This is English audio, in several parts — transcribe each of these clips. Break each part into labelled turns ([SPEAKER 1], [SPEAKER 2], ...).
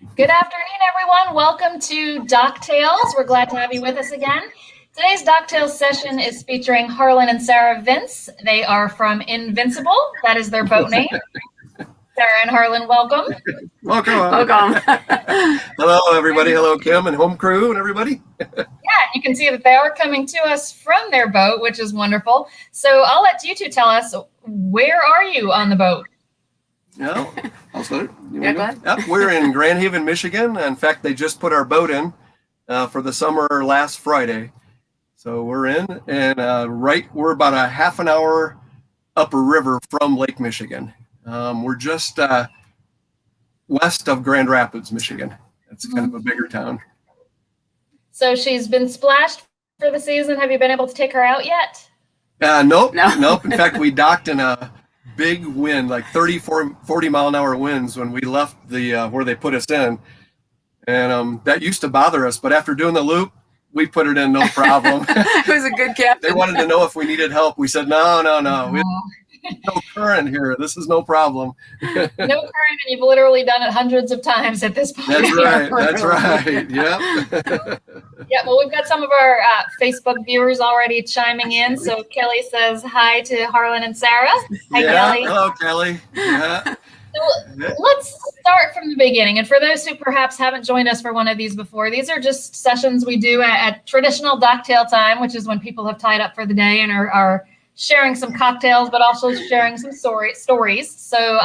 [SPEAKER 1] Good afternoon, everyone. Welcome to DockTales. We're glad to have you with us again. Today's DockTales session is featuring Harlan and Sarah Vince. They are from Invincible. That is their boat name. Sarah and Harlan, welcome.
[SPEAKER 2] Welcome. Hello, everybody. Hello, Kim and home crew and everybody.
[SPEAKER 1] Yeah, you can see that they are coming to us from their boat, which is wonderful. So I'll let you two tell us, where are you on the boat?
[SPEAKER 2] No, I'll start.
[SPEAKER 3] Go ahead.
[SPEAKER 2] Yep, we're in Grand Haven, Michigan. In fact, they just put our boat in for the summer last Friday. So we're in, and we're about a half an hour upriver from Lake Michigan. We're just west of Grand Rapids, Michigan. It's kind of a bigger town.
[SPEAKER 1] So she's been splashed for the season. Have you been able to take her out yet?
[SPEAKER 2] Nope. In fact, we docked in a big wind, like 40 mile an hour winds when we left the where they put us in, and that used to bother us. But after doing the loop, we put it in no problem.
[SPEAKER 3] It was a good captain.
[SPEAKER 2] They wanted to know if we needed help. We said no. No current here. This is no problem.
[SPEAKER 1] No current, and you've literally done it hundreds of times at this point.
[SPEAKER 2] That's right. Yep.
[SPEAKER 1] Yeah, well, we've got some of our Facebook viewers already chiming in. So Kelly says hi to Harlan and Sarah. Hi, Kelly.
[SPEAKER 2] Hello, Kelly. Yeah.
[SPEAKER 1] So let's start from the beginning. And for those who perhaps haven't joined us for one of these before, these are just sessions we do at traditional docktail time, which is when people have tied up for the day and are sharing some cocktails, but also sharing some stories. So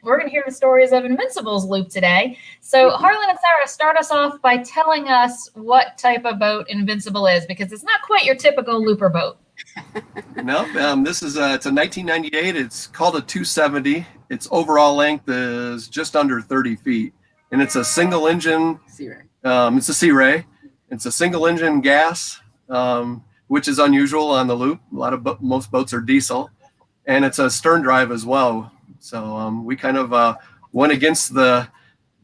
[SPEAKER 1] we're going to hear the stories of Invincible's loop today. So Harlan and Sarah, start us off by telling us what type of boat Invincible is, because it's not quite your typical looper boat.
[SPEAKER 2] Nope. This is it's a 1998. It's called a 270. Its overall length is just under 30 feet, and it's a single engine.
[SPEAKER 3] Searay.
[SPEAKER 2] It's a Searay. It's a single engine gas. Which is unusual on the loop. Most boats are diesel, and it's a stern drive as well. So we kind of went against the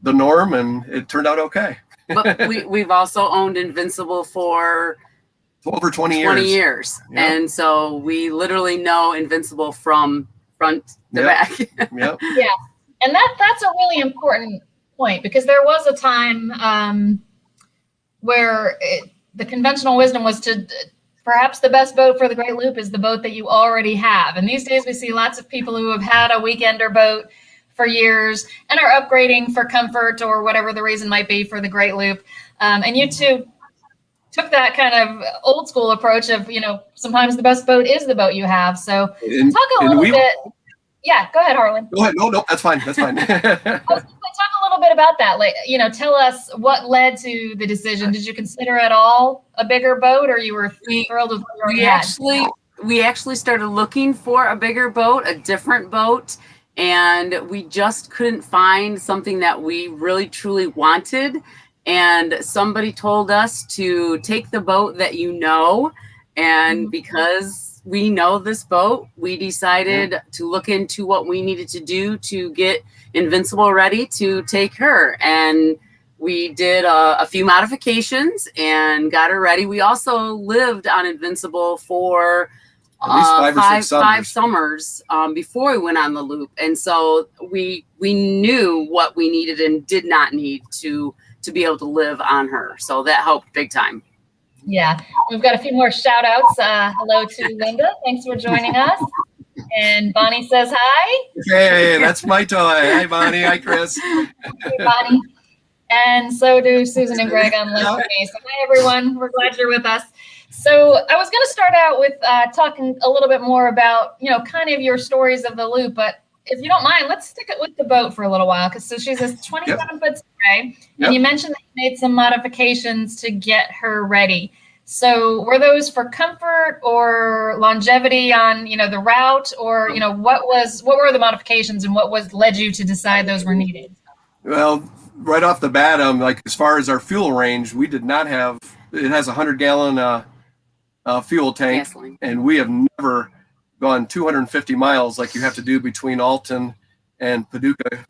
[SPEAKER 2] norm, and it turned out okay.
[SPEAKER 3] But we've also owned Invincible for
[SPEAKER 2] over 20
[SPEAKER 3] years.
[SPEAKER 2] Yep.
[SPEAKER 3] And so we literally know Invincible from front to back.
[SPEAKER 2] Yep.
[SPEAKER 1] Yeah, and that's a really important point, because there was a time where the conventional wisdom was to perhaps the best boat for the Great Loop is the boat that you already have. And these days we see lots of people who have had a weekender boat for years and are upgrading for comfort or whatever the reason might be for the Great Loop. And you two took that kind of old school approach of, sometimes the best boat is the boat you have. So talk a little bit. Yeah, go ahead, Harlan.
[SPEAKER 2] Go ahead. No, that's fine.
[SPEAKER 1] I was going to talk a little bit about that. Like, tell us what led to the decision. Did you consider at all a bigger boat, or you were thrilled with what you had?
[SPEAKER 3] We actually started looking for a bigger boat, a different boat, and we just couldn't find something that we really truly wanted. And somebody told us to take the boat that and because we know this boat, we decided to look into what we needed to do to get Invincible ready to take her. And we did a few modifications and got her ready. We also lived on Invincible for
[SPEAKER 2] at least
[SPEAKER 3] five summers before we went on the loop. And so we knew what we needed and did not need to be able to live on her. So that helped big time.
[SPEAKER 1] Yeah, we've got a few more shout outs. Hello to Linda. Thanks for joining us. And Bonnie says hi.
[SPEAKER 2] Hey, that's my toy. Hi, Bonnie. Hi, Chris.
[SPEAKER 1] Hey, Bonnie. And so do Susan and Greg on Live Me. So hi, everyone. We're glad you're with us. So I was going to start out with talking a little bit more about, kind of your stories of the loop. But if you don't mind, let's stick it with the boat for a little while. So she's a 27-foot Searay. And you mentioned that you made some modifications to get her ready. So were those for comfort or longevity on, the route, or, what were the modifications and what led you to decide those were needed?
[SPEAKER 2] Well, right off the bat, like as far as our fuel range, we did not have, it has a 100-gallon fuel tank,
[SPEAKER 3] Gasoline.
[SPEAKER 2] And we have never gone 250 miles like you have to do between Alton and Paducah,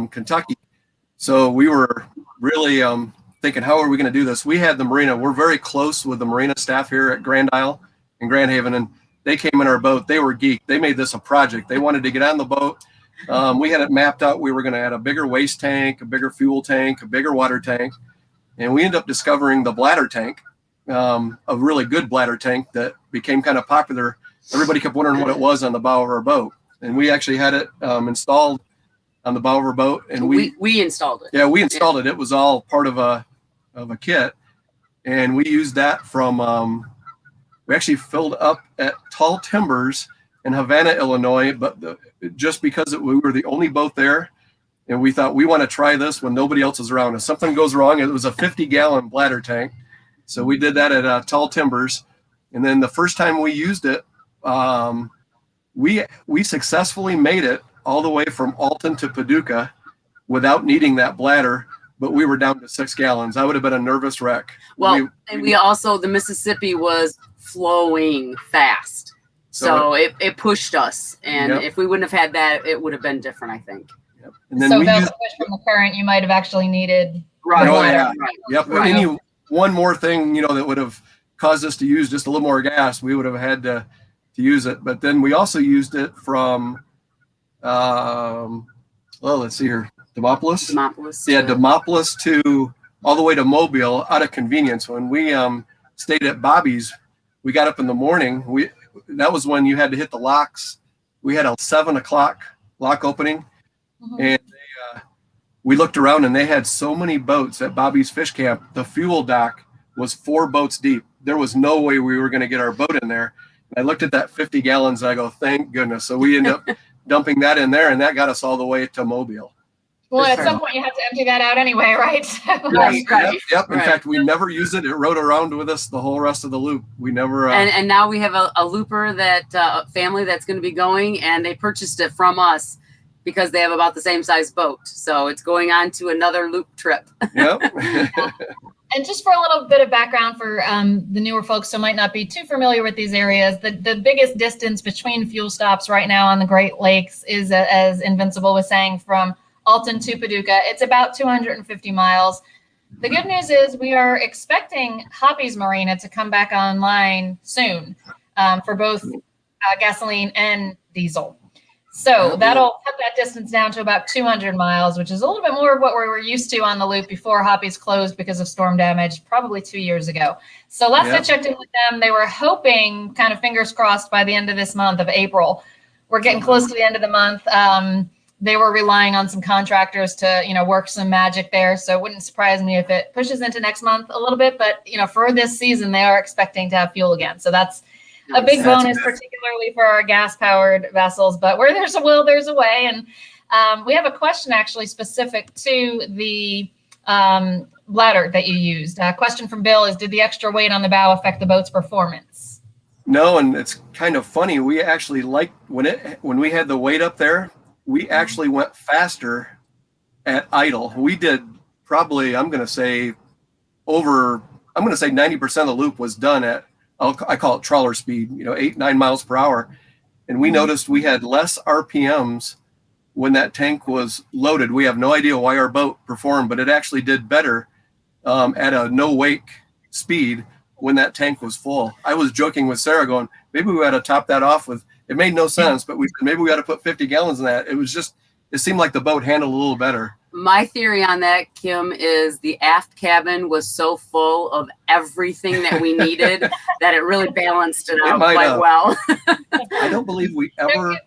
[SPEAKER 2] Kentucky. So we were really thinking, how are we going to do this? We had the marina. We're very close with the marina staff here at Grand Isle and Grand Haven, and they came in our boat. They were geeked. They made this a project. They wanted to get on the boat We had it mapped out. We were going to add a bigger waste tank, a bigger fuel tank, a bigger water tank. And we ended up discovering the bladder tank, a really good bladder tank that became kind of popular. Everybody kept wondering what it was on the bow of our boat. And we actually had it installed on the bow of our boat. And
[SPEAKER 3] we installed it.
[SPEAKER 2] Yeah, we installed it. It was all part of a kit. And we used that from, we actually filled up at Tall Timbers in Havana, Illinois, but just because we were the only boat there, and we thought we want to try this when nobody else is around. If something goes wrong, it was a 50-gallon bladder tank. So we did that at Tall Timbers. And then the first time we used it, we successfully made it all the way from Alton to Paducah without needing that bladder, but we were down to 6 gallons. I would have been a nervous wreck.
[SPEAKER 3] Well, we also, the Mississippi was flowing fast. So it pushed us. And if we wouldn't have had that, it would have been different, I think.
[SPEAKER 2] Yep. And then
[SPEAKER 1] so without the push from the current, you might have actually needed.
[SPEAKER 3] Right.
[SPEAKER 2] Oh, yeah.
[SPEAKER 3] Right.
[SPEAKER 2] Yep. Right. One more thing, that would have caused us to use just a little more gas, we would have had to use it. But then we also used it from, let's see here, Demopolis. Yeah, Demopolis to all the way to Mobile out of convenience. When we stayed at Bobby's, we got up in the morning. That was when you had to hit the locks. We had a 7 o'clock lock opening, and we looked around, and they had so many boats at Bobby's Fish Camp. The fuel dock was 4 boats deep. There was no way we were going to get our boat in there. And I looked at that 50 gallons, and I go, thank goodness. So we ended up dumping that in there, and that got us all the way to Mobile.
[SPEAKER 1] Well, at some point you have to empty that out anyway, right?
[SPEAKER 3] Right.
[SPEAKER 2] Yep. In fact, we never used it. It rode around with us the whole rest of the loop. We never.
[SPEAKER 3] And now we have a looper that family that's going to be going, and they purchased it from us because they have about the same size boat. So it's going on to another loop trip.
[SPEAKER 2] Yep.
[SPEAKER 1] And just for a little bit of background for the newer folks who might not be too familiar with these areas, the biggest distance between fuel stops right now on the Great Lakes is, as Invincible was saying, from Alton to Paducah. It's about 250 miles. The good news is we are expecting Hoppy's Marina to come back online soon for both gasoline and diesel. So that'll cut that distance down to about 200 miles, which is a little bit more of what we were used to on the loop before Hoppy's closed because of storm damage, probably 2 years ago. So last I checked in with them, they were hoping, kind of fingers crossed, by the end of this month of April. We're getting close to the end of the month. They were relying on some contractors to, work some magic there. So it wouldn't surprise me if it pushes into next month a little bit. But, for this season, they are expecting to have fuel again. So that's a big bonus, particularly for our gas-powered vessels. But where there's a will, there's a way. And we have a question actually specific to the bladder that you used. A question from Bill is, did the extra weight on the bow affect the boat's performance?
[SPEAKER 2] No, and it's kind of funny. We actually liked when we had the weight up there, we actually went faster at idle. We did probably, I'm going to say 90% of the loop was done at, I call it trawler speed, 8-9 miles per hour. And we noticed we had less RPMs when that tank was loaded. We have no idea why our boat performed, but it actually did better at a no wake speed when that tank was full. I was joking with Sarah going, maybe we ought to top that off with, it made no sense, but we said, maybe we got to put 50 gallons in that. It seemed like the boat handled a little better.
[SPEAKER 3] My theory on that, Kim, is the aft cabin was so full of everything that we needed that it really balanced it out quite well.
[SPEAKER 2] I don't believe we ever.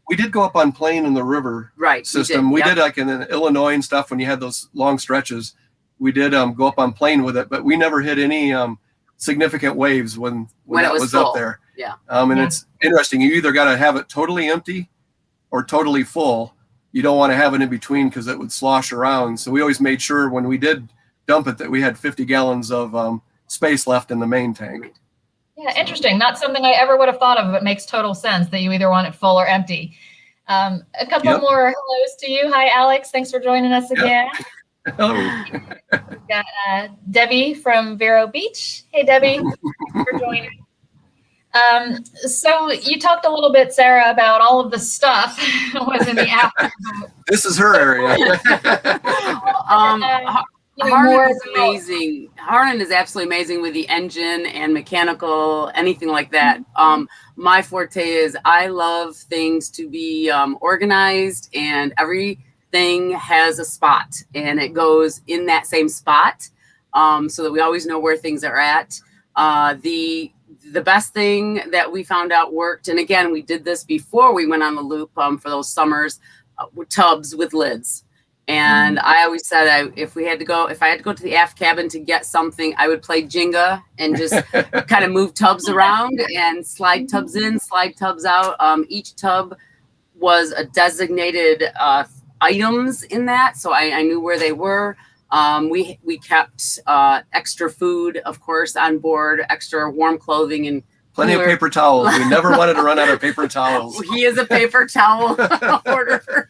[SPEAKER 2] We did go up on plane in the river system. We did like in Illinois and stuff when you had those long stretches. We did go up on plane with it, but we never hit any significant waves when that was up there.
[SPEAKER 3] Yeah.
[SPEAKER 2] And it's interesting. You either got to have it totally empty or totally full. You don't want to have it in between because it would slosh around. So we always made sure when we did dump it that we had 50 gallons of space left in the main tank.
[SPEAKER 1] Yeah, interesting. Not something I ever would have thought of, but it makes total sense that you either want it full or empty. A couple more hellos to you. Hi, Alex. Thanks for joining us again.
[SPEAKER 2] Hello.
[SPEAKER 1] We've got Debbie from Vero Beach. Hey, Debbie. Thanks for joining. So you talked a little bit, Sarah, about all of the stuff that was in the app.
[SPEAKER 2] This is her area.
[SPEAKER 3] Harlan is amazing. Harlan is absolutely amazing with the engine and mechanical, anything like that. My forte is I love things to be organized, and everything has a spot, and it goes in that same spot, so that we always know where things are at. The best thing that we found out worked, and again, we did this before we went on the loop for those summers, were tubs with lids. And I always said if I had to go to the aft cabin to get something, I would play Jenga and just kind of move tubs around and slide tubs in, slide tubs out. Each tub was a designated items in that, so I knew where they were. We kept extra food, of course, on board, extra warm clothing, and
[SPEAKER 2] plenty of paper towels. We never wanted to run out of paper towels.
[SPEAKER 3] He is a paper towel hoarder.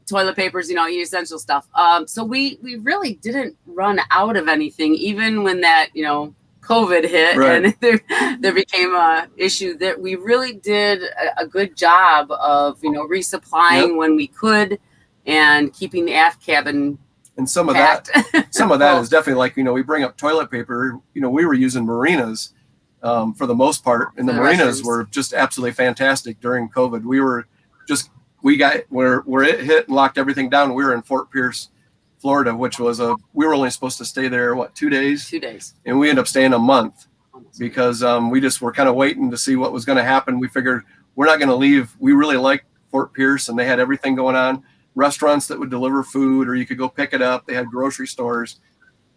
[SPEAKER 3] Toilet papers, essential stuff. So we really didn't run out of anything, even when that, COVID hit, right, and there became a issue. That we really did a good job of, resupplying when we could, and keeping the aft cabin.
[SPEAKER 2] And some of that is definitely like, we bring up toilet paper. We were using marinas for the most part, and the marinas were just absolutely fantastic during COVID. We got where it hit and locked everything down. We were in Fort Pierce, Florida, which was we were only supposed to stay there, 2 days?
[SPEAKER 3] 2 days.
[SPEAKER 2] And we ended up staying a month because we just were kind of waiting to see what was going to happen. We figured we're not going to leave. We really liked Fort Pierce, and they had everything going on. Restaurants that would deliver food, or you could go pick it up. They had grocery stores.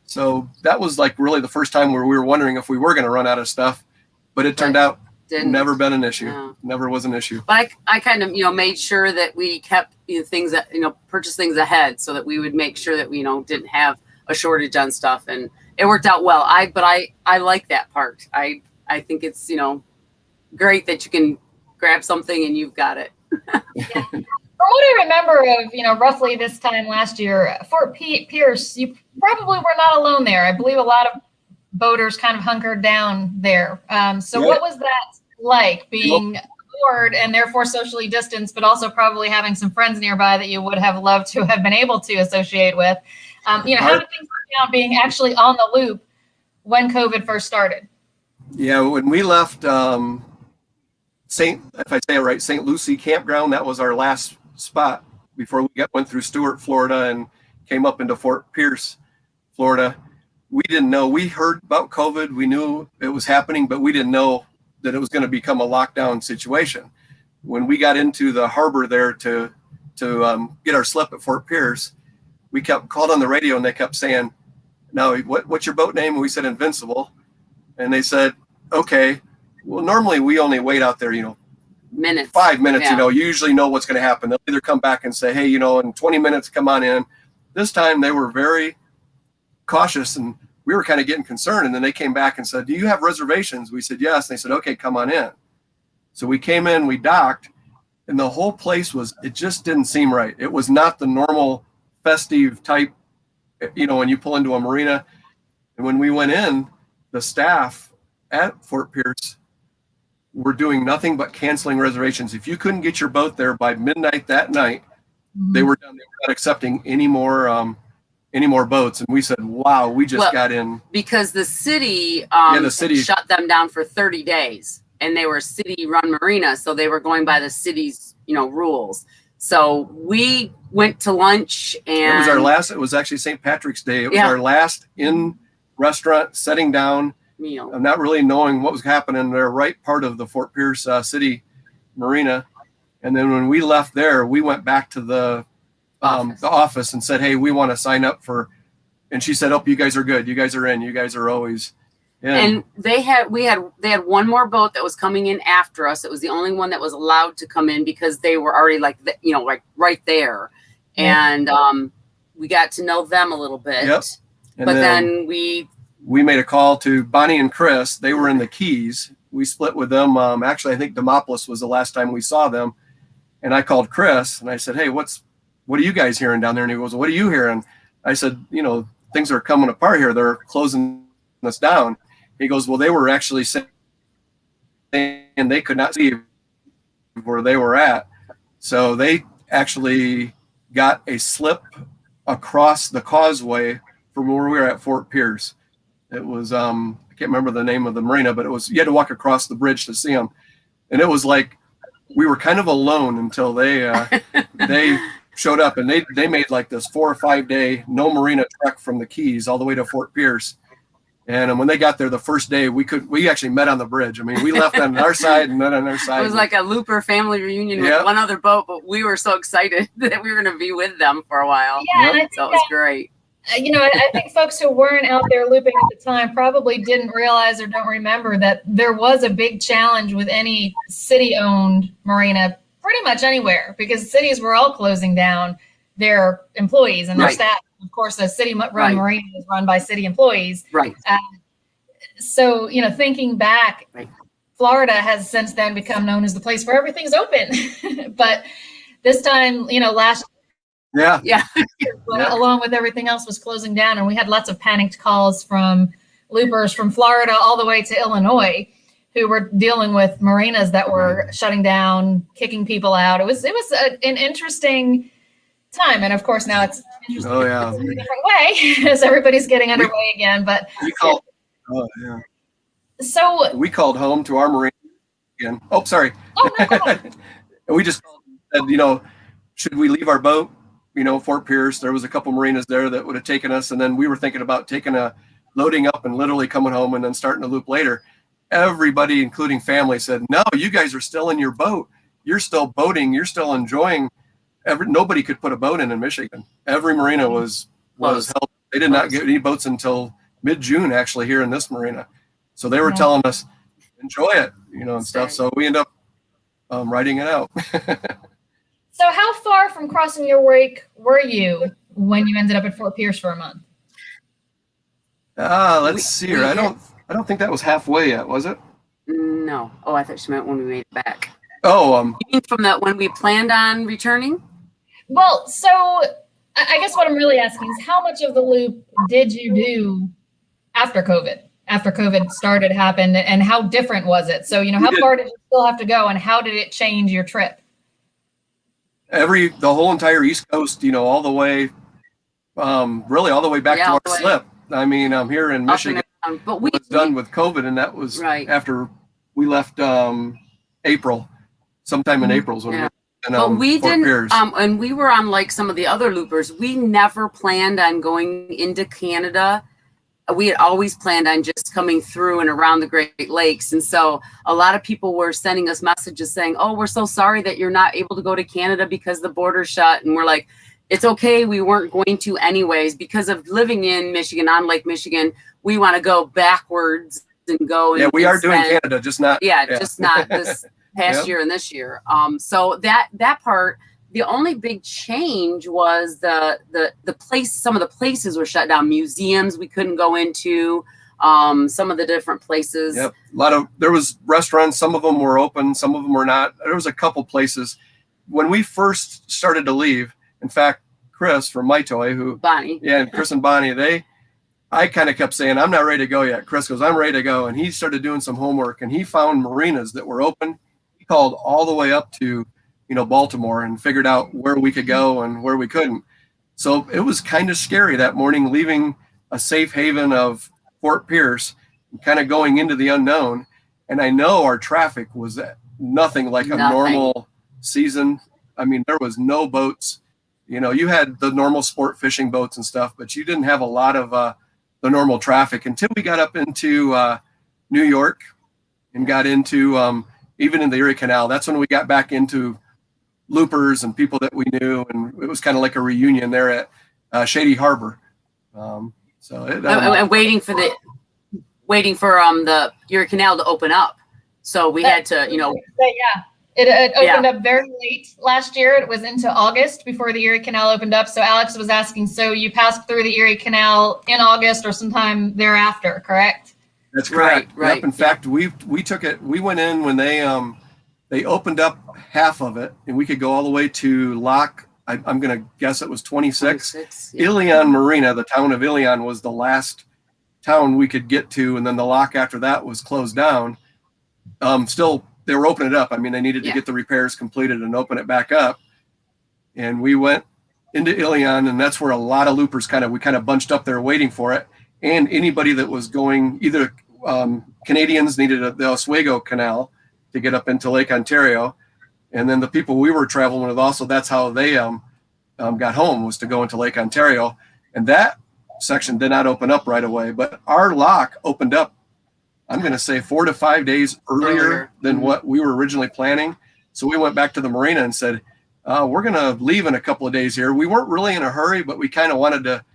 [SPEAKER 2] So that was like really the first time where we were wondering if we were going to run out of stuff, but it turned out never been an issue. No. Never was an issue.
[SPEAKER 3] But I kind of, made sure that we kept things that, purchase things ahead, so that we would make sure that we, didn't have a shortage on stuff, and it worked out well. I like that part. I think it's, great that you can grab something and you've got it.
[SPEAKER 1] Yeah. From what I remember of, roughly this time last year, Fort Pierce, you probably were not alone there. I believe a lot of boaters kind of hunkered down there. So what was that like, being bored and therefore socially distanced, but also probably having some friends nearby that you would have loved to have been able to associate with? How did things work out being actually on the loop when COVID first started?
[SPEAKER 2] Yeah, when we left St. Lucie Campground, that was our last spot before we went through Stuart, Florida, and came up into Fort Pierce, Florida. We didn't know. We heard about COVID. We knew it was happening, but we didn't know that it was going to become a lockdown situation. When we got into the harbor there to get our slip at Fort Pierce, we called on the radio, and they kept saying, "Now, what's your boat name?" And we said Invincible, and they said, "Okay. Well, normally we only wait out there,
[SPEAKER 3] minutes,
[SPEAKER 2] 5 minutes. Yeah. You usually know what's going to happen. They'll either come back and say, hey, in 20 minutes, come on in." This time they were very cautious, and we were kind of getting concerned. And then they came back and said, "Do you have reservations?" We said, "Yes." And they said, "Okay, come on in." So we came in, we docked, and the whole place it just didn't seem right. It was not the normal festive type, when you pull into a marina. And when we went in, the staff at Fort Pierce were doing nothing but canceling reservations. If you couldn't get your boat there by midnight that night, they were done. They were not accepting any more boats. And we said, wow, we just got in.
[SPEAKER 3] Because the city shut them down for 30 days, and they were city-run marinas, so they were going by the city's, rules. So we went to lunch, and
[SPEAKER 2] it was actually St. Patrick's Day. It was our last in restaurant setting down
[SPEAKER 3] meal.
[SPEAKER 2] I'm not really knowing what was happening there, right part of the Fort Pierce City Marina. And then when we left there, we went back to the office and said, hey, we want to sign up for, and she said, oh, you guys are good. You guys are in. You guys are always in.
[SPEAKER 3] And they had one more boat that was coming in after us. It was the only one that was allowed to come in because they were already like right there. And we got to know them a little bit.
[SPEAKER 2] Yep.
[SPEAKER 3] But then we
[SPEAKER 2] made a call to Bonnie and Chris. They were in the Keys. We split with them. Actually, I think Demopolis was the last time we saw them. And I called Chris and I said, hey, what are you guys hearing down there? And he goes, what are you hearing? I said, things are coming apart here. They're closing us down. He goes, well, they were actually saying they could not see where they were at. So they actually got a slip across the causeway from where we were at Fort Pierce. It was I can't remember the name of the marina, but it was, you had to walk across the bridge to see them, and it was like we were kind of alone until they showed up, and they made like this 4 or 5 day no marina trek from the Keys all the way to Fort Pierce. And when they got there the first day, we actually met on the bridge. I mean, we left on our side and then on their side.
[SPEAKER 3] It was like a looper family reunion with one other boat, but we were so excited that we were going to be with them for a while.
[SPEAKER 1] Yeah,
[SPEAKER 3] so it was great.
[SPEAKER 1] I think folks who weren't out there looping at the time probably didn't realize or don't remember that there was a big challenge with any city-owned marina, pretty much anywhere, because cities were all closing down their employees and their staff. Of course, a city-run marina is run by city employees.
[SPEAKER 3] Right.
[SPEAKER 1] So, thinking back, Florida has since then become known as the place where everything's open. But this time, last along with everything else was closing down, and we had lots of panicked calls from loopers from Florida all the way to Illinois who were dealing with marinas that were shutting down, kicking people out. It was an interesting time, and of course now it's interesting in a different way as everybody's getting underway again. But so
[SPEAKER 2] we called home to our marina again. Oh, sorry. And we just said, should we leave our boat? Fort Pierce, there was a couple marinas there that would have taken us, and then we were thinking about loading up and literally coming home and then starting to loop later. Everybody, including family, said, no, you guys are still in your boat. You're still boating. You're still enjoying. Nobody could put a boat in Michigan. Every marina was held. They did not get any boats until mid-June, actually, here in this marina. So they were telling us, enjoy it, and stuff. So we end up riding it out.
[SPEAKER 1] So how far from crossing your wake were you when you ended up at Fort Pierce for a month?
[SPEAKER 2] Let's see here. I don't think that was halfway yet, was it?
[SPEAKER 3] No. Oh, I thought she meant when we made it back.
[SPEAKER 2] Oh,
[SPEAKER 3] you mean from when we planned on returning?
[SPEAKER 1] Well, so I guess what I'm really asking is how much of the loop did you do after COVID? After COVID happened, and how different was it? So, how far did you still have to go, and how did it change your trip?
[SPEAKER 2] The whole entire East Coast, all the way, really all the way back to our slip. I mean, here in Michigan,
[SPEAKER 3] but
[SPEAKER 2] we was done with COVID, and that was after we left April, sometime in April's when we were in,
[SPEAKER 3] but we
[SPEAKER 2] Fort
[SPEAKER 3] didn't,
[SPEAKER 2] Pierce.
[SPEAKER 3] and we were unlike some of the other loopers. We never planned on going into Canada. We had always planned on just coming through and around the Great Lakes. And so a lot of people were sending us messages saying, oh, we're so sorry that you're not able to go to Canada because the border's shut. And we're like, it's okay. We weren't going to anyways, because of living in Michigan, on Lake Michigan. We want to go backwards and go. And,
[SPEAKER 2] we are doing Canada, just not.
[SPEAKER 3] Just not this past year and this year. So that part, the only big change was the place. Some of the places were shut down. Museums we couldn't go into. Some of the different places.
[SPEAKER 2] Yep. There was restaurants. Some of them were open. Some of them were not. There was a couple places when we first started to leave. In fact, Chris from My Toy,
[SPEAKER 3] Bonnie.
[SPEAKER 2] Yeah, and Chris and Bonnie, I kind of kept saying, I'm not ready to go yet. Chris goes, I'm ready to go. And he started doing some homework, and he found marinas that were open. He called all the way up to, Baltimore, and figured out where we could go and where we couldn't. So it was kind of scary that morning, leaving a safe haven of Fort Pierce, and kind of going into the unknown. And I know our traffic was nothing like a normal season. I mean, there was no boats. You had the normal sport fishing boats and stuff, but you didn't have a lot of the normal traffic until we got up into New York and got into even in the Erie Canal. That's when we got back into loopers and people that we knew, and it was kind of like a reunion there at Shady Harbor. And
[SPEAKER 3] waiting for the Erie Canal to open up. So we had to,
[SPEAKER 1] It opened up very late last year. It was into August before the Erie Canal opened up. So Alex was asking, so you passed through the Erie Canal in August or sometime thereafter, correct?
[SPEAKER 2] That's correct.
[SPEAKER 3] Right.
[SPEAKER 2] Yep. In fact, we took it. We went in when they opened up half of it, and we could go all the way to Lock. I'm going to guess it was 26. Ilion Marina, the town of Ilion, was the last town we could get to, and then the lock after that was closed down. Still, they were opening it up. I mean, they needed to get the repairs completed and open it back up. And we went into Ilion, and that's where a lot of loopers we kind of bunched up there waiting for it. And anybody that was going, either Canadians needed the Oswego Canal to get up into Lake Ontario, and then the people we were traveling with also, that's how they got home, was to go into Lake Ontario. And that section did not open up right away, but our lock opened up, I'm going to say 4 to 5 days earlier than what we were originally planning. So we went back to the marina and said, we're going to leave in a couple of days here. We weren't really in a hurry, but we kind of wanted to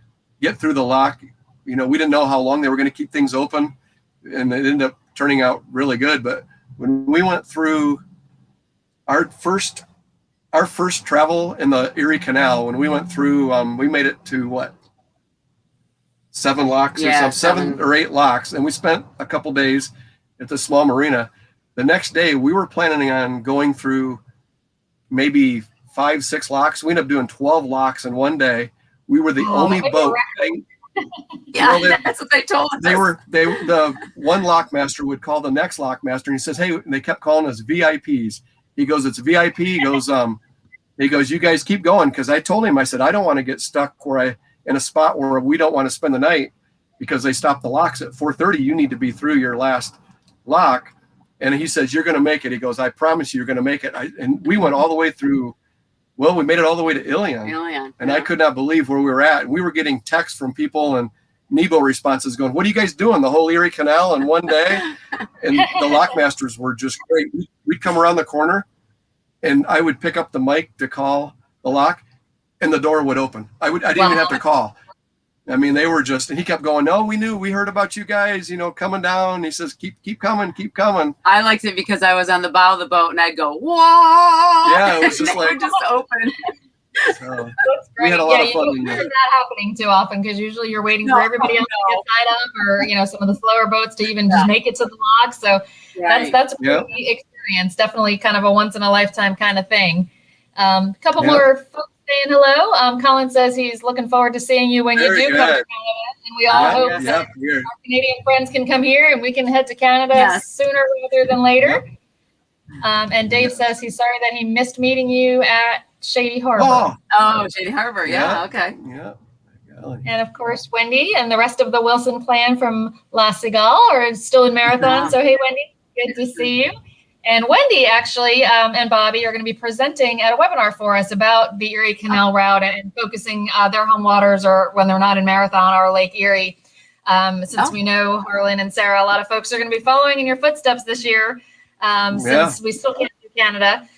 [SPEAKER 2] get through the lock. We didn't know how long they were going to keep things open, and it ended up turning out really good. But when we went through our first travel in the Erie Canal, when we went through, we made it to 7 locks or something, 7 or 8 locks. And we spent a couple days at the small marina. The next day we were planning on going through maybe 5, 6 locks. We ended up doing 12 locks in one day. We were the only boat.
[SPEAKER 3] That's what they told us.
[SPEAKER 2] The one lock master would call the next lock master, and he says, hey, and they kept calling us VIPs. He goes, it's VIP. He goes, you guys keep going. Cause I told him, I said, I don't want to get stuck in a spot where we don't want to spend the night because they stop the locks at 4:30. You need to be through your last lock. And he says, you're going to make it. He goes, I promise you're going to make it. And we went all the way through. Well, we made it all the way to Ilion. And I could not believe where we were at. And we were getting texts from people and Nebo responses going, what are you guys doing? The whole Erie Canal in one day? And the lockmasters were just great. We'd come around the corner and I would pick up the mic to call the lock and the door would open. I didn't even have to call. I mean, they were just, and he kept going, no, we heard about you guys, coming down. He says, keep coming.
[SPEAKER 3] I liked it because I was on the bow of the boat and I'd go, whoa.
[SPEAKER 2] Yeah, it was just like,
[SPEAKER 3] just open.
[SPEAKER 2] So that's great. We had a lot of fun.
[SPEAKER 1] You don't hear that happening too often because usually you're waiting for everybody else to get tied up, or some of the slower boats to even just make it to the lock. So that's a pretty experience. Definitely kind of a once in a lifetime kind of thing. A couple more folks saying hello. Colin says he's looking forward to seeing you when you do come to Canada, and we all hope that our Canadian friends can come here and we can head to Canada sooner rather than later. And Dave says he's sorry that he missed meeting you at Shady Harbor.
[SPEAKER 3] Oh, Shady Harbor. Yeah. Okay.
[SPEAKER 2] Yeah.
[SPEAKER 1] And of course, Wendy and the rest of the Wilson clan from La Cigale are still in Marathon. So, hey, Wendy, good to see you. And Wendy actually and Bobby are going to be presenting at a webinar for us about the Erie Canal route and focusing their home waters, or when they're not in Marathon or Lake Erie. Since we know Harlan and Sarah, a lot of folks are going to be following in your footsteps this year. Since we still can't do Canada.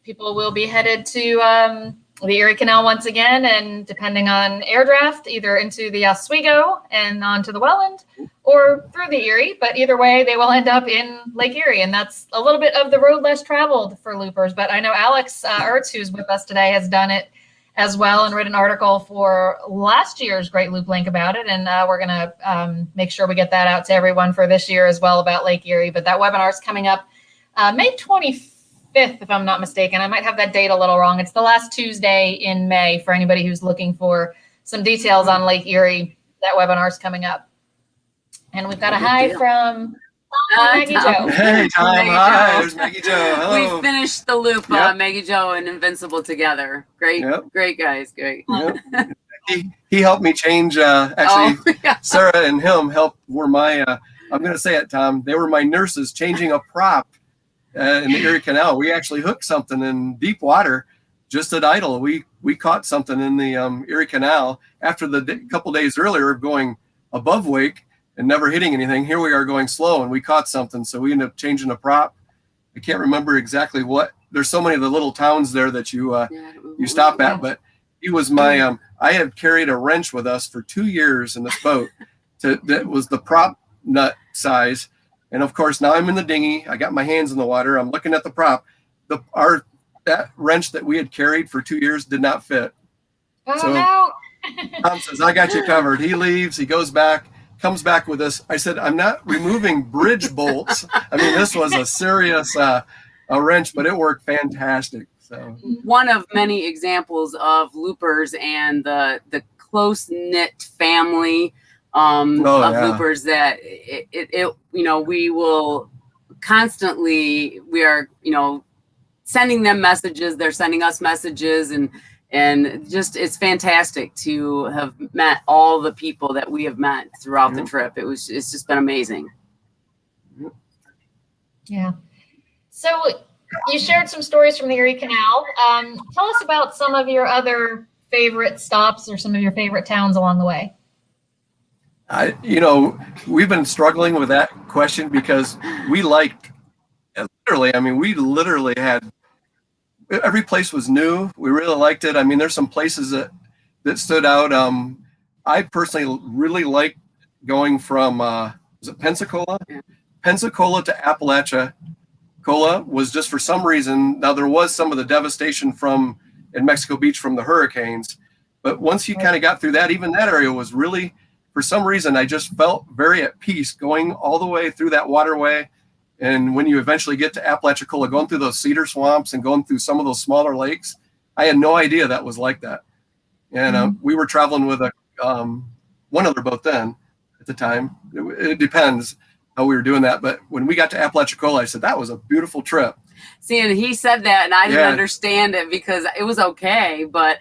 [SPEAKER 1] People will be headed to the Erie Canal once again, and depending on air draft, either into the Oswego and onto the Welland or through the Erie. But either way, they will end up in Lake Erie. And that's a little bit of the road less traveled for loopers. But I know Alex Ertz, who's with us today, has done it as well and wrote an article for last year's Great Loop Link about it. And we're going to make sure we get that out to everyone for this year as well about Lake Erie. But that webinar is coming up May 25th, if I'm not mistaken. I might have that date a little wrong. It's the last Tuesday in May for anybody who's looking for some details on Lake Erie. That webinar is coming up. And we've got a hi from Maggie Jo.
[SPEAKER 2] Hey, Tom. Hi, there's Maggie Jo. Hello.
[SPEAKER 3] We finished the loop, Maggie Jo and Invincible together. Great, great guys. Great.
[SPEAKER 2] Yep. He helped me change. Sarah and him were my, I'm going to say it, Tom. They were my nurses changing a prop in the Erie Canal. We actually hooked something in deep water just at idle. We caught something in the Erie Canal after the couple days earlier of going above wake and never hitting anything. Here we are going slow and we caught something. So we ended up changing a prop. I can't remember exactly what. There's so many of the little towns there that you stop at, but he was my, I had carried a wrench with us for 2 years in this boat that was the prop nut size. And of course, now I'm in the dinghy. I got my hands in the water. I'm looking at the prop. That wrench that we had carried for 2 years did not fit.
[SPEAKER 1] Oh, so no.
[SPEAKER 2] Tom says, I got you covered. He leaves. He goes back, comes back with this. I said, I'm not removing bridge bolts. I mean, this was a serious a wrench, but it worked fantastic. So
[SPEAKER 3] one of many examples of loopers and the close-knit family of loopers that we will constantly, we are, sending them messages. They're sending us messages, and And just, it's fantastic to have met all the people that we have met throughout the trip. It's just been amazing.
[SPEAKER 1] Yeah. So you shared some stories from the Erie Canal. Tell us about some of your other favorite stops or some of your favorite towns along the way.
[SPEAKER 2] We've been struggling with that question because we liked, literally, I mean, we literally had, every place was new. We really liked it. I mean, there's some places that stood out. I personally really liked going from, was it Pensacola?
[SPEAKER 3] Yeah.
[SPEAKER 2] Pensacola to Apalachicola was just for some reason. Now there was some of the devastation in Mexico Beach from the hurricanes, but once you kind of got through that, even that area was really, for some reason, I just felt very at peace going all the way through that waterway. And when you eventually get to Apalachicola, going through those cedar swamps and going through some of those smaller lakes, I had no idea that was like that. And we were traveling with one other boat then at the time. It depends how we were doing that. But when we got to Apalachicola, I said, that was a beautiful trip.
[SPEAKER 3] See, and he said that, and I didn't understand it because it was okay. But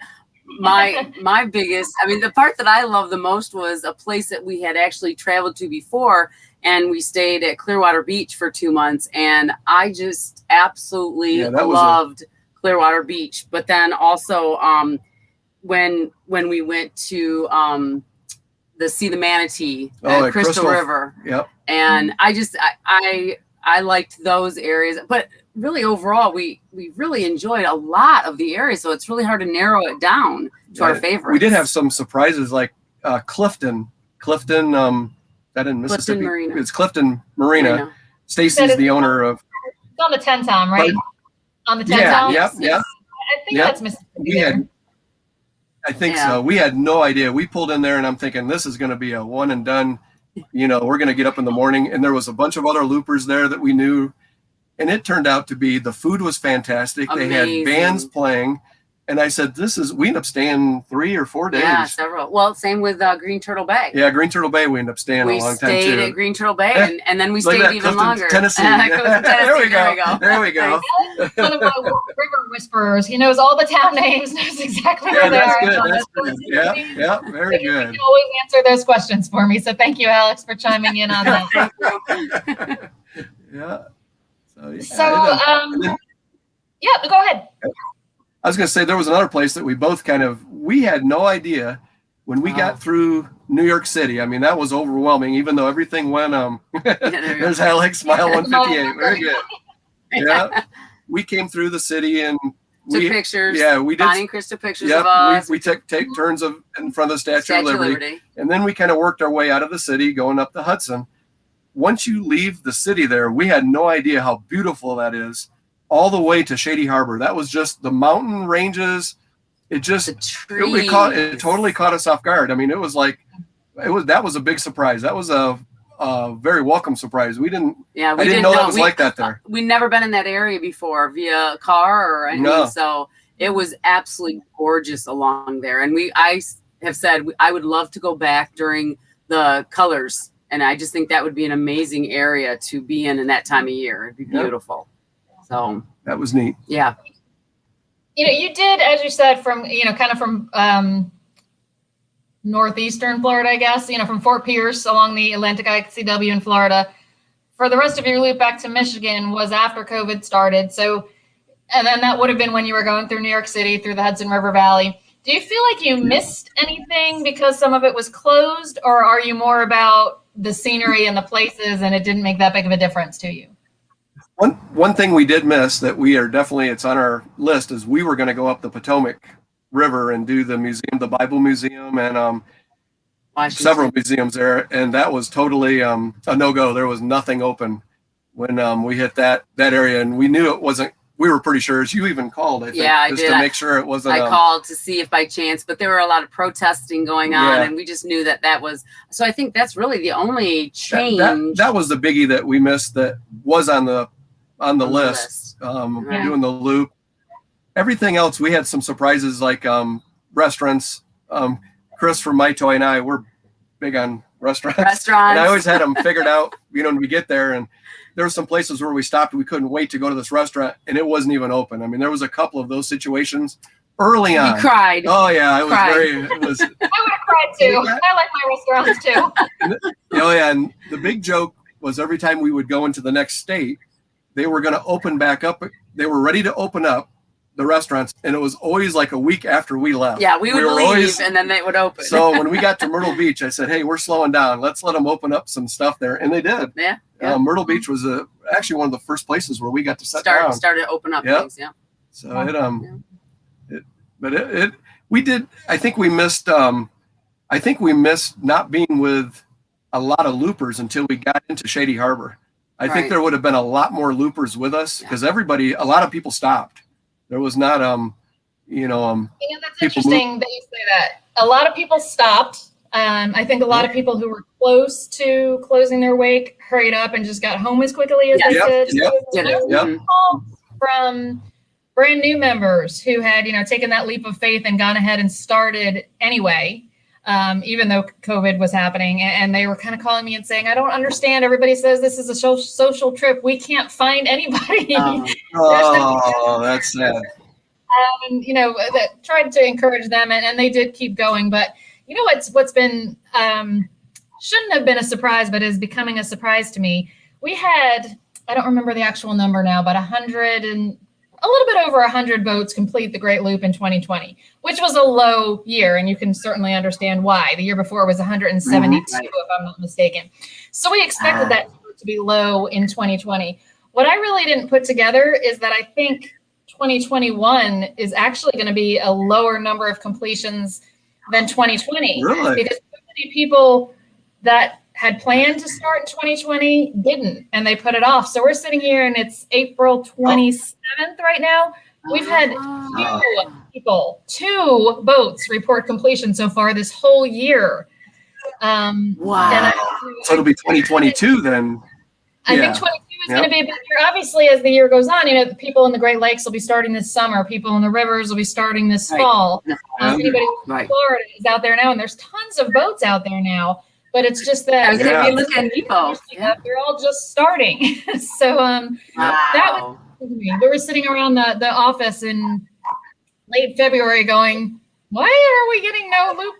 [SPEAKER 3] my biggest, I mean, the part that I loved the most was a place that we had actually traveled to before, and we stayed at Clearwater Beach for 2 months, and I just absolutely loved Clearwater Beach. But then also when we went to see the manatee at Crystal River, and I liked those areas, but really overall we really enjoyed a lot of the area, so it's really hard to narrow it down to our favorites.
[SPEAKER 2] We did have some surprises like Clifton that in Mississippi.
[SPEAKER 3] Marina.
[SPEAKER 2] It's Clifton Marina. Stacy's the owner of.
[SPEAKER 1] It's on the 10 town, right? On the 10 town.
[SPEAKER 2] Yeah.
[SPEAKER 1] I think that's Mississippi.
[SPEAKER 2] I think so. We had no idea. We pulled in there and I'm thinking this is going to be a one and done. We're going to get up in the morning, and there was a bunch of other loopers there that we knew. And it turned out to be, the food was fantastic.
[SPEAKER 3] Amazing.
[SPEAKER 2] They had bands playing. And I said, we ended up staying 3 or 4 days.
[SPEAKER 3] Yeah, several. Well, same with Green Turtle Bay.
[SPEAKER 2] Yeah, Green Turtle Bay, we ended up staying a long time too.
[SPEAKER 3] We stayed at Green Turtle Bay, and then we stayed even
[SPEAKER 2] Clifton,
[SPEAKER 3] longer.
[SPEAKER 2] Tennessee.
[SPEAKER 3] There we go.
[SPEAKER 2] There we go.
[SPEAKER 1] One of my river whisperers. He knows all the town names, knows exactly where they are.
[SPEAKER 2] That's good. Yeah, very good.
[SPEAKER 1] You can always answer those questions for me. So thank you, Alex, for chiming in on that.
[SPEAKER 2] Yeah.
[SPEAKER 1] Go ahead.
[SPEAKER 2] I was going to say there was another place that we both we had no idea when we got through New York City. I mean, that was overwhelming, even though everything went, there's Alex, Smile 158. Very good. Yeah. We came through the city and
[SPEAKER 3] took pictures.
[SPEAKER 2] Yeah, we did.
[SPEAKER 3] Bonnie and Chris took pictures of us.
[SPEAKER 2] We took turns in front of the Statue of Liberty. And then we kind of worked our way out of the city, going up the Hudson. Once you leave the city there, we had no idea how beautiful that is. All the way to Shady Harbor. That was just the mountain ranges. It totally caught us off guard. I mean, that was a big surprise. That was a very welcome surprise. I didn't know that was like that there.
[SPEAKER 3] We'd never been in that area before via car or anything. No. So it was absolutely gorgeous along there. And I have said I would love to go back during the colors. And I just think that would be an amazing area to be in that time of year. It'd be beautiful. So
[SPEAKER 2] that was neat.
[SPEAKER 3] Yeah.
[SPEAKER 1] You did, as you said, from northeastern Florida, I guess, from Fort Pierce along the Atlantic ICW in Florida. For the rest of your loop back to Michigan was after COVID started. So, and then that would have been when you were going through New York City, through the Hudson River Valley. Do you feel like you missed anything because some of it was closed, or are you more about the scenery and the places and it didn't make that big of a difference to you?
[SPEAKER 2] One thing we did miss that we are definitely, it's on our list, is we were going to go up the Potomac River and do the museum, the Bible Museum, and several museums there. And that was totally a no-go. There was nothing open when we hit that area, and we knew it wasn't. We were pretty sure. You even called, I think, just to make sure it wasn't.
[SPEAKER 3] I called to see if by chance, but there were a lot of protesting going on, and we just knew that was. So I think that's really the only change.
[SPEAKER 2] That was the biggie that we missed. That was on the list. Doing the loop. Everything else, we had some surprises like restaurants. Chris from My Toy and I, we're big on restaurants. And I always had them figured out, when we get there. And there were some places where we stopped. We couldn't wait to go to this restaurant, and it wasn't even open. I mean, there was a couple of those situations early on.
[SPEAKER 3] You cried.
[SPEAKER 2] Oh yeah, it was
[SPEAKER 3] Cried.
[SPEAKER 2] it was.
[SPEAKER 1] I would have cried too. I like my restaurants too.
[SPEAKER 2] Oh yeah, and the big joke was every time we would go into the next state, they were going to open back up. They were ready to open up the restaurants, and it was always like a week after we left.
[SPEAKER 3] Yeah, we would
[SPEAKER 2] were
[SPEAKER 3] leave,
[SPEAKER 2] always,
[SPEAKER 3] and then they would open.
[SPEAKER 2] So when we got to Myrtle Beach, I said, "Hey, we're slowing down. Let's let them open up some stuff there," and they did.
[SPEAKER 3] Yeah.
[SPEAKER 2] Myrtle Beach was actually one of the first places where we got to down.
[SPEAKER 3] Started to open up things. Yeah.
[SPEAKER 2] So we did. I think we missed. I think we missed not being with a lot of loopers until we got into Shady Harbor. I think there would have been a lot more loopers with us because a lot of people stopped. There was not,
[SPEAKER 1] that's interesting that you say that. A lot of people stopped. I think a lot of people who were close to closing their wake hurried up and just got home as quickly as they could.
[SPEAKER 2] Yep.
[SPEAKER 1] From brand new members who had, taken that leap of faith and gone ahead and started anyway. Even though COVID was happening, and they were kind of calling me and saying, I don't understand. Everybody says this is a social trip. We can't find anybody.
[SPEAKER 2] That's sad.
[SPEAKER 1] And, that tried to encourage them, and they did keep going. But, what's been, shouldn't have been a surprise, but is becoming a surprise to me. We had, I don't remember the actual number now, but a little bit over 100 boats complete the Great Loop in 2020, which was a low year, and you can certainly understand why. The year before was 172, if I'm not mistaken. So we expected that to be low in 2020. What I really didn't put together is that I think 2021 is actually going to be a lower number of completions than 2020.
[SPEAKER 2] Really?
[SPEAKER 1] Because so many people that had planned to start in 2020 didn't, and they put it off. So we're sitting here and it's April 27th right now. We've had two boats report completion so far this whole year.
[SPEAKER 3] Wow.
[SPEAKER 2] So it'll be 2022 then.
[SPEAKER 1] I think 22 is going to be a big year. Obviously, as the year goes on, the people in the Great Lakes will be starting this summer. People in the rivers will be starting this fall. Anybody from Florida is out there now, and there's tons of boats out there now. But it's just that they're all just starting. So that was me. We were sitting around the office in late February going, why are we getting no loop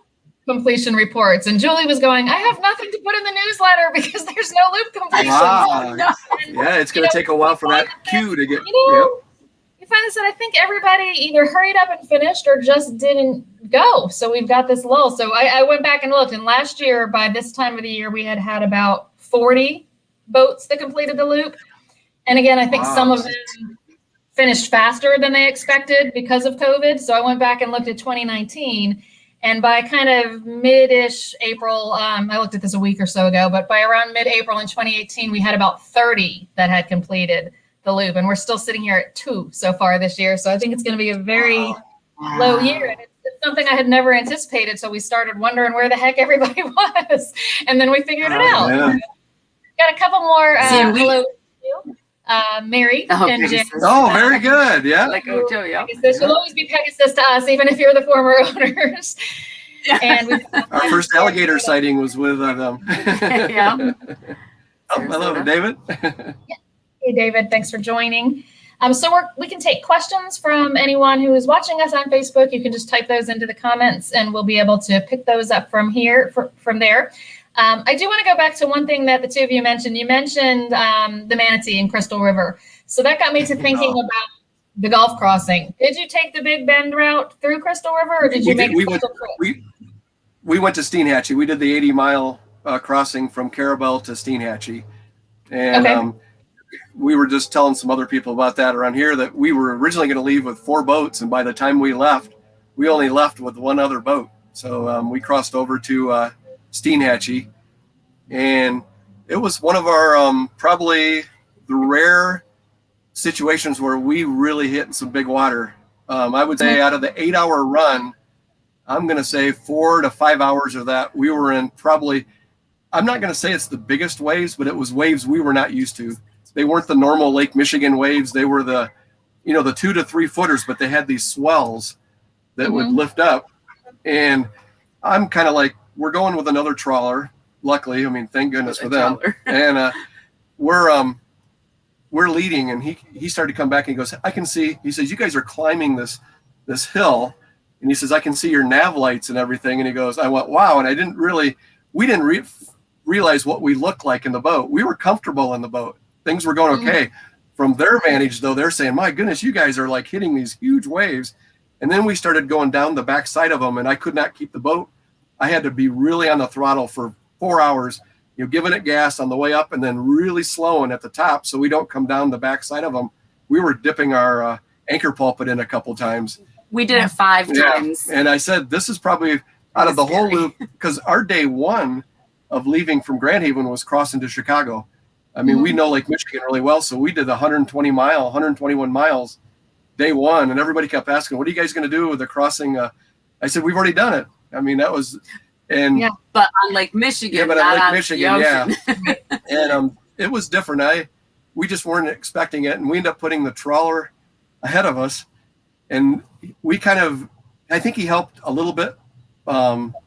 [SPEAKER 1] completion reports? And Julie was going, I have nothing to put in the newsletter because there's no loop completion.
[SPEAKER 2] Wow. Yeah, it's going to take a while for that queue to get.
[SPEAKER 1] You find this that I think everybody either hurried up and finished or just didn't go. So we've got this lull. So I went back and looked, and last year by this time of the year, we had about 40 boats that completed the loop. And again, I think some of them finished faster than they expected because of COVID. So I went back and looked at 2019, and by kind of mid-ish April, I looked at this a week or so ago, but by around mid-April in 2018, we had about 30 that had completed the loop, and we're still sitting here at 2 so far this year. So I think it's going to be a very low year, and it's something I had never anticipated. So we started wondering where the heck everybody was, and then we figured it out.
[SPEAKER 2] Yeah.
[SPEAKER 1] Got a couple more. Hello, Mary and Jim.
[SPEAKER 2] Oh, very good. Yeah.
[SPEAKER 3] Like Ojo, yeah.
[SPEAKER 1] You'll always be Pegasus to us, even if you're the former owners. And
[SPEAKER 2] our first alligator sighting was with them.
[SPEAKER 3] Yeah.
[SPEAKER 2] Hello, David.
[SPEAKER 1] Hey, David, thanks for joining. So we can take questions from anyone who is watching us on Facebook. You can just type those into the comments, and we'll be able to pick those up from there. I do want to go back to one thing that the two of you mentioned. You mentioned the manatee in Crystal River. So that got me to thinking about the golf crossing. Did you take the Big Bend route through Crystal River, or did you make a special trip?
[SPEAKER 2] We went to Steamhatchy. We did the 80-mile crossing from Carabel to Steamhatchy. And we were just telling some other people about that around here that we were originally going to leave with 4 boats. And by the time we left, we only left with 1 other boat. So we crossed over to Steamhatchy. And it was one of our probably the rare situations where we really hit some big water. I would say out of the 8-hour run, I'm going to say 4 to 5 hours of that we were in probably, I'm not going to say it's the biggest waves, but it was waves we were not used to. They weren't the normal Lake Michigan waves. They were the 2 to 3 footers, but they had these swells that would lift up. And I'm kind of like, we're going with another trawler. Luckily, I mean, thank goodness for them. And we're leading, and he started to come back and he goes, I can see. He says, you guys are climbing this this hill, and he says, I can see your nav lights and everything. And he goes, I went, wow. And we didn't realize what we looked like in the boat. We were comfortable in the boat. Things were going okay. From their vantage, though, they're saying, my goodness, you guys are like hitting these huge waves. And then we started going down the backside of them, and I could not keep the boat. I had to be really on the throttle for 4 hours, giving it gas on the way up and then really slowing at the top so we don't come down the backside of them. We were dipping our anchor pulpit in a couple times.
[SPEAKER 3] We did it 5 times.
[SPEAKER 2] And I said, this is probably out of the whole loop, because our day one of leaving from Grand Haven was crossing to Chicago. I mean, we know Lake Michigan really well, so we did 121 miles day one, and everybody kept asking, what are you guys going to do with the crossing? I said, we've already done it. I mean, that was, and
[SPEAKER 3] but on Lake Michigan,
[SPEAKER 2] yeah, but on Lake Michigan, and it was different. We just weren't expecting it, and we ended up putting the trawler ahead of us, and we kind of, I think he helped a little bit,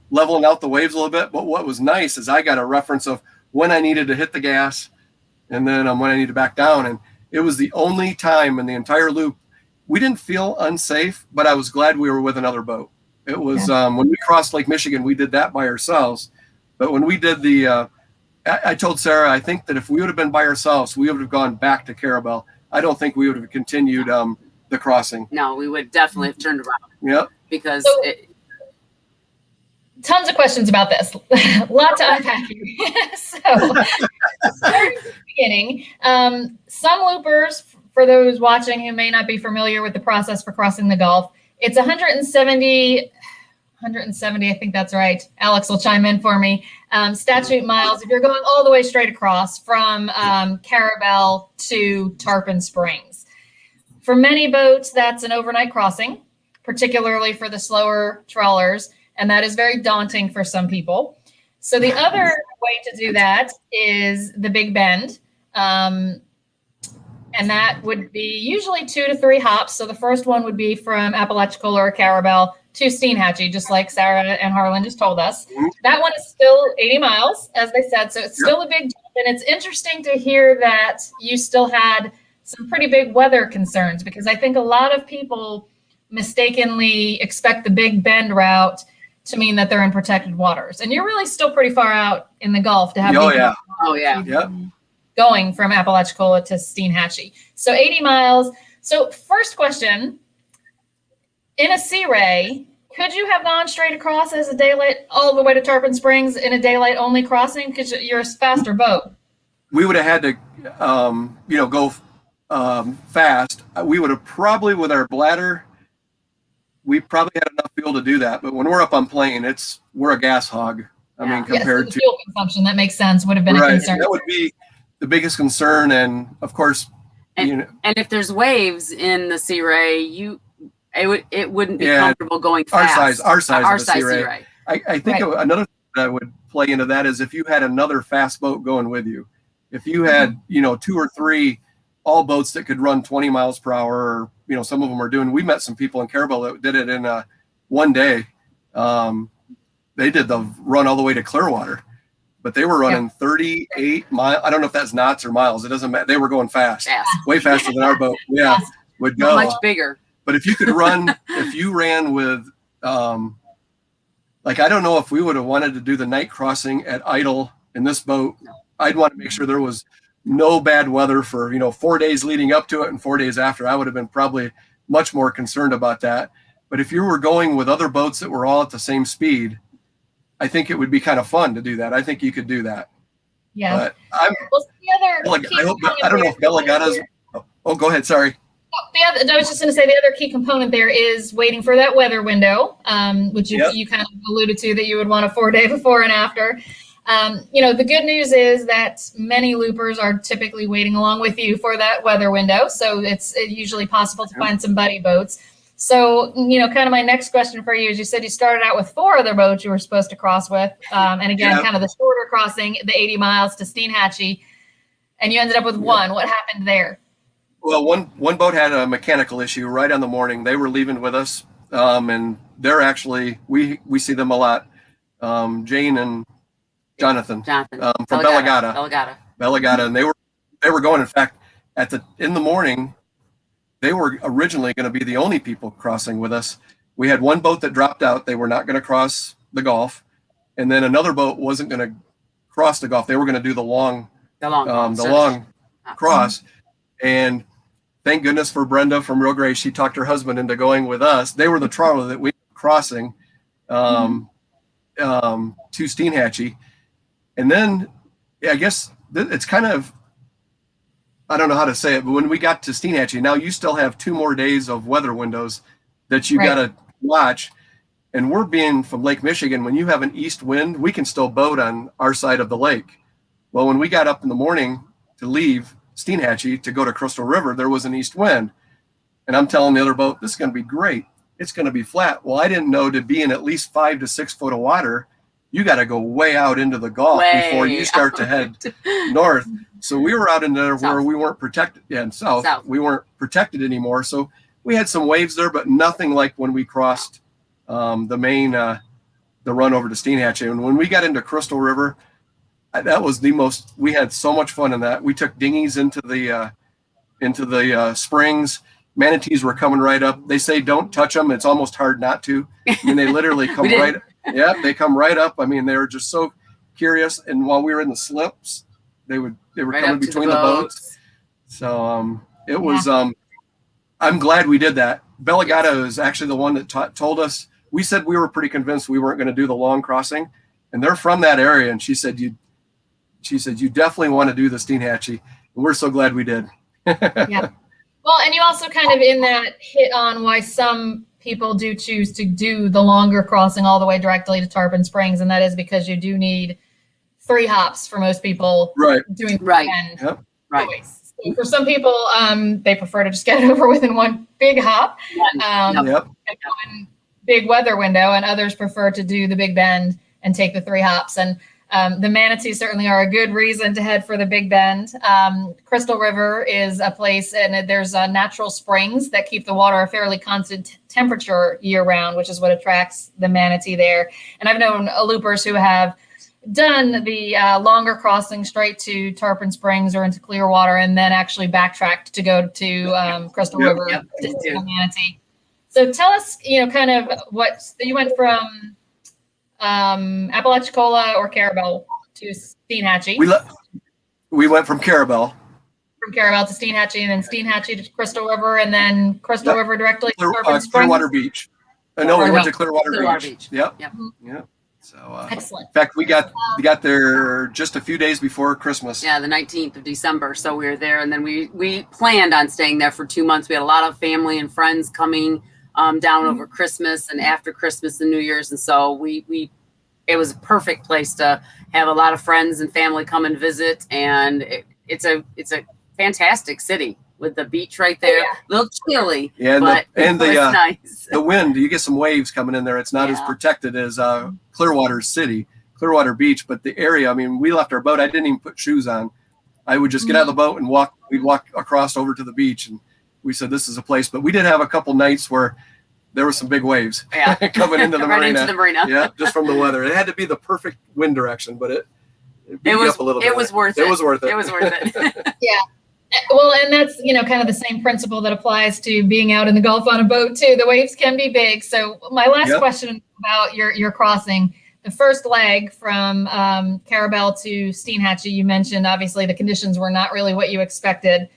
[SPEAKER 2] leveling out the waves a little bit. But what was nice is I got a reference of when I needed to hit the gas, and then when I needed to back down, and it was the only time in the entire loop we didn't feel unsafe, but I was glad we were with another boat. It was when we crossed Lake Michigan, we did that by ourselves. But when we did I told Sarah, I think that if we would have been by ourselves, we would have gone back to Carabel. I don't think we would have continued the crossing.
[SPEAKER 3] No, we would definitely have turned around.
[SPEAKER 2] Yep.
[SPEAKER 3] Because
[SPEAKER 1] tons of questions about this. Lot to unpack here. So, starting at the beginning, some loopers, for those watching who may not be familiar with the process for crossing the Gulf, it's 170, I think that's right. Alex will chime in for me. Statute miles, if you're going all the way straight across from Carabel to Tarpon Springs. For many boats, that's an overnight crossing, particularly for the slower trawlers, and that is very daunting for some people. So the other way to do that is the Big Bend. And that would be usually 2 to 3 hops. So the first one would be from Apalachicola or Carabel to Steamhatchy, just like Sarah and Harlan just told us. That one is still 80 miles, as they said. So it's still a big jump. And it's interesting to hear that you still had some pretty big weather concerns, because I think a lot of people mistakenly expect the Big Bend route to mean that they're in protected waters. And you're really still pretty far out in the Gulf to have going from Apalachicola to Steamhatchy. So 80 miles. So first question, in a Searay, could you have gone straight across as a daylight all the way to Tarpon Springs in a daylight only crossing? Because you're a faster boat.
[SPEAKER 2] We would have had to, go fast. We would have probably, with our bladder, we probably had enough fuel to do that. But when we're up on plane, we're a gas hog. I mean, compared to
[SPEAKER 1] fuel consumption, that makes sense. Would have been a concern.
[SPEAKER 2] That would be the biggest concern, and of course,
[SPEAKER 3] and if there's waves in the Searay, it wouldn't be comfortable going fast.
[SPEAKER 2] Our size of the Searay. I think another thing that would play into that is if you had another fast boat going with you. If you had 2 or 3 all boats that could run 20 miles per hour, or some of them are doing. We met some people in Carabel that did it in one day. They did the run all the way to Clearwater. But they were running 38 miles. I don't know if that's knots or miles. It doesn't matter. They were going fast, way faster than our boat. Yeah, would go
[SPEAKER 3] much bigger.
[SPEAKER 2] But if you could run, if you ran with, I don't know if we would have wanted to do the night crossing at idle in this boat. I'd want to make sure there was no bad weather for 4 days leading up to it and 4 days after. I would have been probably much more concerned about that. But if you were going with other boats that were all at the same speed, I think it would be kind of fun to do that. I think you could do that.
[SPEAKER 1] Yeah.
[SPEAKER 2] But
[SPEAKER 1] I don't know if Belagata's.
[SPEAKER 2] Oh, go ahead. Sorry.
[SPEAKER 1] I was just going to say the other key component there is waiting for that weather window, which you kind of alluded to, that you would want a 4-day before and after. The good news is that many loopers are typically waiting along with you for that weather window. So it's usually possible to find some buddy boats. So, kind of my next question for you is, you said you started out with 4 other boats you were supposed to cross with. And again, kind of the shorter crossing, the 80 miles to Steamhatchy, and you ended up with 1. What happened there?
[SPEAKER 2] Well, one boat had a mechanical issue right on the morning. They were leaving with us. And they're actually, we see them a lot. Jane and Jonathan. From Belagata. And they were going, in fact, in the morning, they were originally going to be the only people crossing with us. We had one boat that dropped out. They were not going to cross the Gulf. And then another boat wasn't going to cross the Gulf. They were going to do the long cross. And thank goodness for Brenda from Real Grace. She talked her husband into going with us. They were the trawler that we were crossing to Steamhatchy. And then I guess it's kind of, I don't know how to say it, but when we got to Steamhatchy, now you still have 2 more days of weather windows that you got to watch. And we're being from Lake Michigan, when you have an east wind, we can still boat on our side of the lake. Well, when we got up in the morning to leave Steamhatchy to go to Crystal River, there was an east wind. And I'm telling the other boat, this is going to be great. It's going to be flat. Well, I didn't know to be in at least 5 to 6 foot of water, you got to go way out into the Gulf before you start to head north. So we were out in there where we weren't protected. Yeah, and south. We weren't protected anymore. So we had some waves there, but nothing like when we crossed the main, the run over to Steamhatchy. And when we got into Crystal River, that was the most, we had so much fun in that. We took dinghies into the springs. Manatees were coming right up. They say don't touch them. It's almost hard not to. I mean, they literally come right. Yeah, they come right up. I mean, they were just so curious. And while we were in the slips, they were coming between the boats. So it was. I'm glad we did that. Belagata is actually the one that told us. We said we were pretty convinced we weren't going to do the long crossing, and they're from that area. And she said you definitely want to do the Steamhatchy, and we're so glad we did.
[SPEAKER 1] Yeah. Well, and you also kind of in that hit on why some people do choose to do the longer crossing all the way directly to Tarpon Springs, and that is because you do need 3 hops for most people.
[SPEAKER 2] Right.
[SPEAKER 1] Doing
[SPEAKER 3] right.
[SPEAKER 1] Yep. Right. So for some people, they prefer to just get it over with in one big hop. And one big weather window, and others prefer to do the Big Bend and take the 3 hops. And the manatees certainly are a good reason to head for the Big Bend. Crystal River is a place, and there's natural springs that keep the water a fairly constant temperature year round, which is what attracts the manatee there. And I've known loopers who have done the longer crossing straight to Tarpon Springs or into Clearwater, and then actually backtracked to go to Crystal River to see the manatee. So tell us, kind of what you went from Apalachicola or Carabel to Steamhatchy.
[SPEAKER 2] We went from Carabel.
[SPEAKER 1] From Carabel to Steamhatchy, and then Steamhatchy to Crystal River, and then Crystal River directly to Tarpon Springs.
[SPEAKER 2] Clearwater Beach. No, we went to Clearwater Beach. Yep. So
[SPEAKER 1] excellent.
[SPEAKER 2] In fact, we got there just a few days before Christmas.
[SPEAKER 3] Yeah, the 19th of December. So we were there, and then we planned on staying there for 2 months. We had a lot of family and friends coming down over Christmas and after Christmas and New Year's, and so it was a perfect place to have a lot of friends and family come and visit. And it's a fantastic city with the beach right there. A little chilly, but it's nice.
[SPEAKER 2] The wind, you get some waves coming in there. It's not as protected as Clearwater Beach, but the area, I mean, we left our boat. I didn't even put shoes on. I would just get out of the boat and we'd walk across over to the beach, and we said, this is a place. But we did have a couple nights where there were some big waves coming into the marina.
[SPEAKER 3] Into the marina.
[SPEAKER 2] Yeah, just from the weather. It had to be the perfect wind direction, but it
[SPEAKER 3] was
[SPEAKER 2] up a little bit.
[SPEAKER 3] It was worth it.
[SPEAKER 2] It was worth it.
[SPEAKER 3] It was worth it.
[SPEAKER 1] Yeah. Well, and that's, kind of the same principle that applies to being out in the Gulf on a boat too. The waves can be big. So my last question about your crossing, the first leg from Carabel to Steamhatchy, you mentioned obviously the conditions were not really what you expected.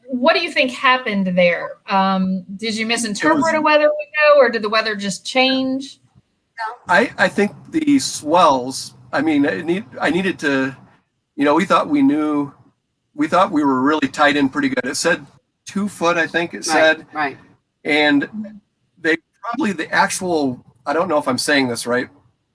[SPEAKER 1] What do you think happened there? Did you misinterpret a weather window, or did the weather just change?
[SPEAKER 2] I think the swells, I mean, I needed to, we thought we were really tied in pretty good. It said 2 foot, I think it said.
[SPEAKER 3] Right.
[SPEAKER 2] And they probably the actual, I don't know if I'm saying this right,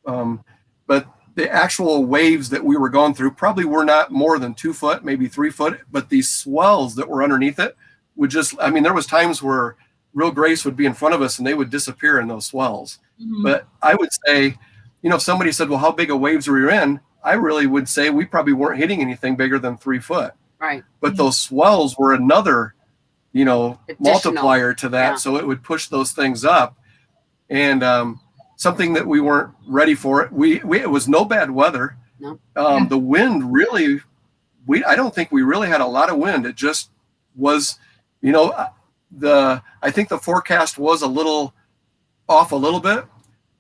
[SPEAKER 2] but the actual waves that we were going through probably were not more than 2 foot, maybe 3 foot, but these swells that were underneath it would just, I mean, there was times where Real Grace would be in front of us and they would disappear in those swells. Mm-hmm. But I would say, if somebody said, well, how big of waves were you in? I really would say we probably weren't hitting anything bigger than 3 foot.
[SPEAKER 3] Right.
[SPEAKER 2] But those swells were another, multiplier to that. Yeah. So it would push those things up. And something that we weren't ready for. It was no bad weather.
[SPEAKER 3] No.
[SPEAKER 2] The wind really, I don't think we really had a lot of wind. It just was You know, I think the forecast was a little off a little bit,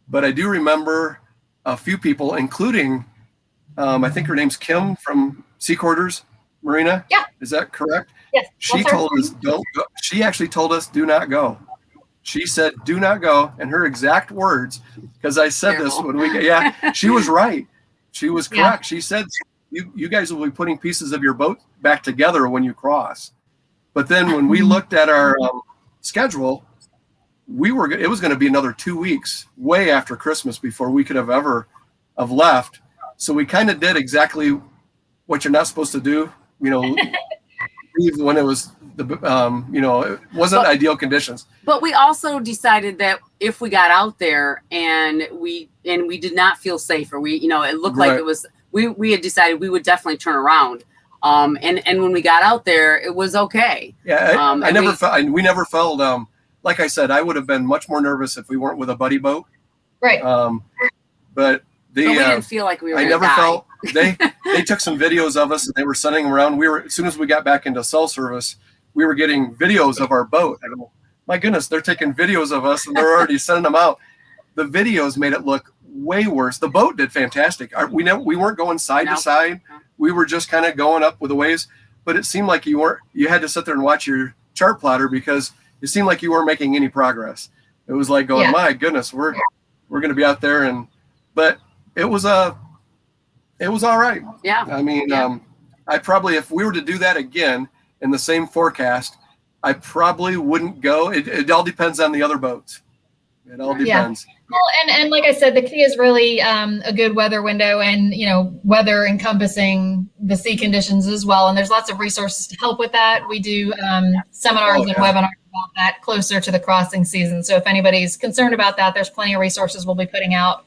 [SPEAKER 2] but I do remember a few people, including I think her name's Kim from Sea Quarters Marina.
[SPEAKER 1] Yeah.
[SPEAKER 2] Is that correct?
[SPEAKER 1] Yes.
[SPEAKER 2] She told us don't go. She actually told us do not go. She said do not go, and her exact words, because I said this when she was right. She was correct. She said you guys will be putting pieces of your boat back together when you cross. But then when we looked at our schedule, it was going to be another 2 weeks, way after Christmas, before we could have ever have left. So we kind of did exactly what you're not supposed to do, leave when it was it wasn't ideal conditions.
[SPEAKER 3] But we also decided that if we got out there and we did not feel safe, or it looked like it was, we had decided we would definitely turn around. And when we got out there, it was okay.
[SPEAKER 2] Yeah, we never felt like I said, I would have been much more nervous if we weren't with a buddy boat.
[SPEAKER 1] Right.
[SPEAKER 2] But
[SPEAKER 3] we didn't feel like we were.
[SPEAKER 2] I never felt they took some videos of us and they were sending them around. As soon as we got back into cell service, we were getting videos of our boat. I go, my goodness, they're taking videos of us and they're already sending them out. The videos made it look way worse. The boat did fantastic. We weren't going side to side. We were just kind of going up with the waves, but it seemed like you had to sit there and watch your chart plotter because it seemed like you weren't making any progress. It was like going, my goodness, we're going to be out there, but it was all right.
[SPEAKER 3] Yeah.
[SPEAKER 2] I mean, I probably, if we were to do that again in the same forecast, I probably wouldn't go. It all depends on the other boats. It all depends.
[SPEAKER 1] Yeah. Well, and like I said, the key is really a good weather window and, weather encompassing the sea conditions as well. And there's lots of resources to help with that. We do seminars and webinars about that closer to the crossing season. So if anybody's concerned about that, there's plenty of resources we'll be putting out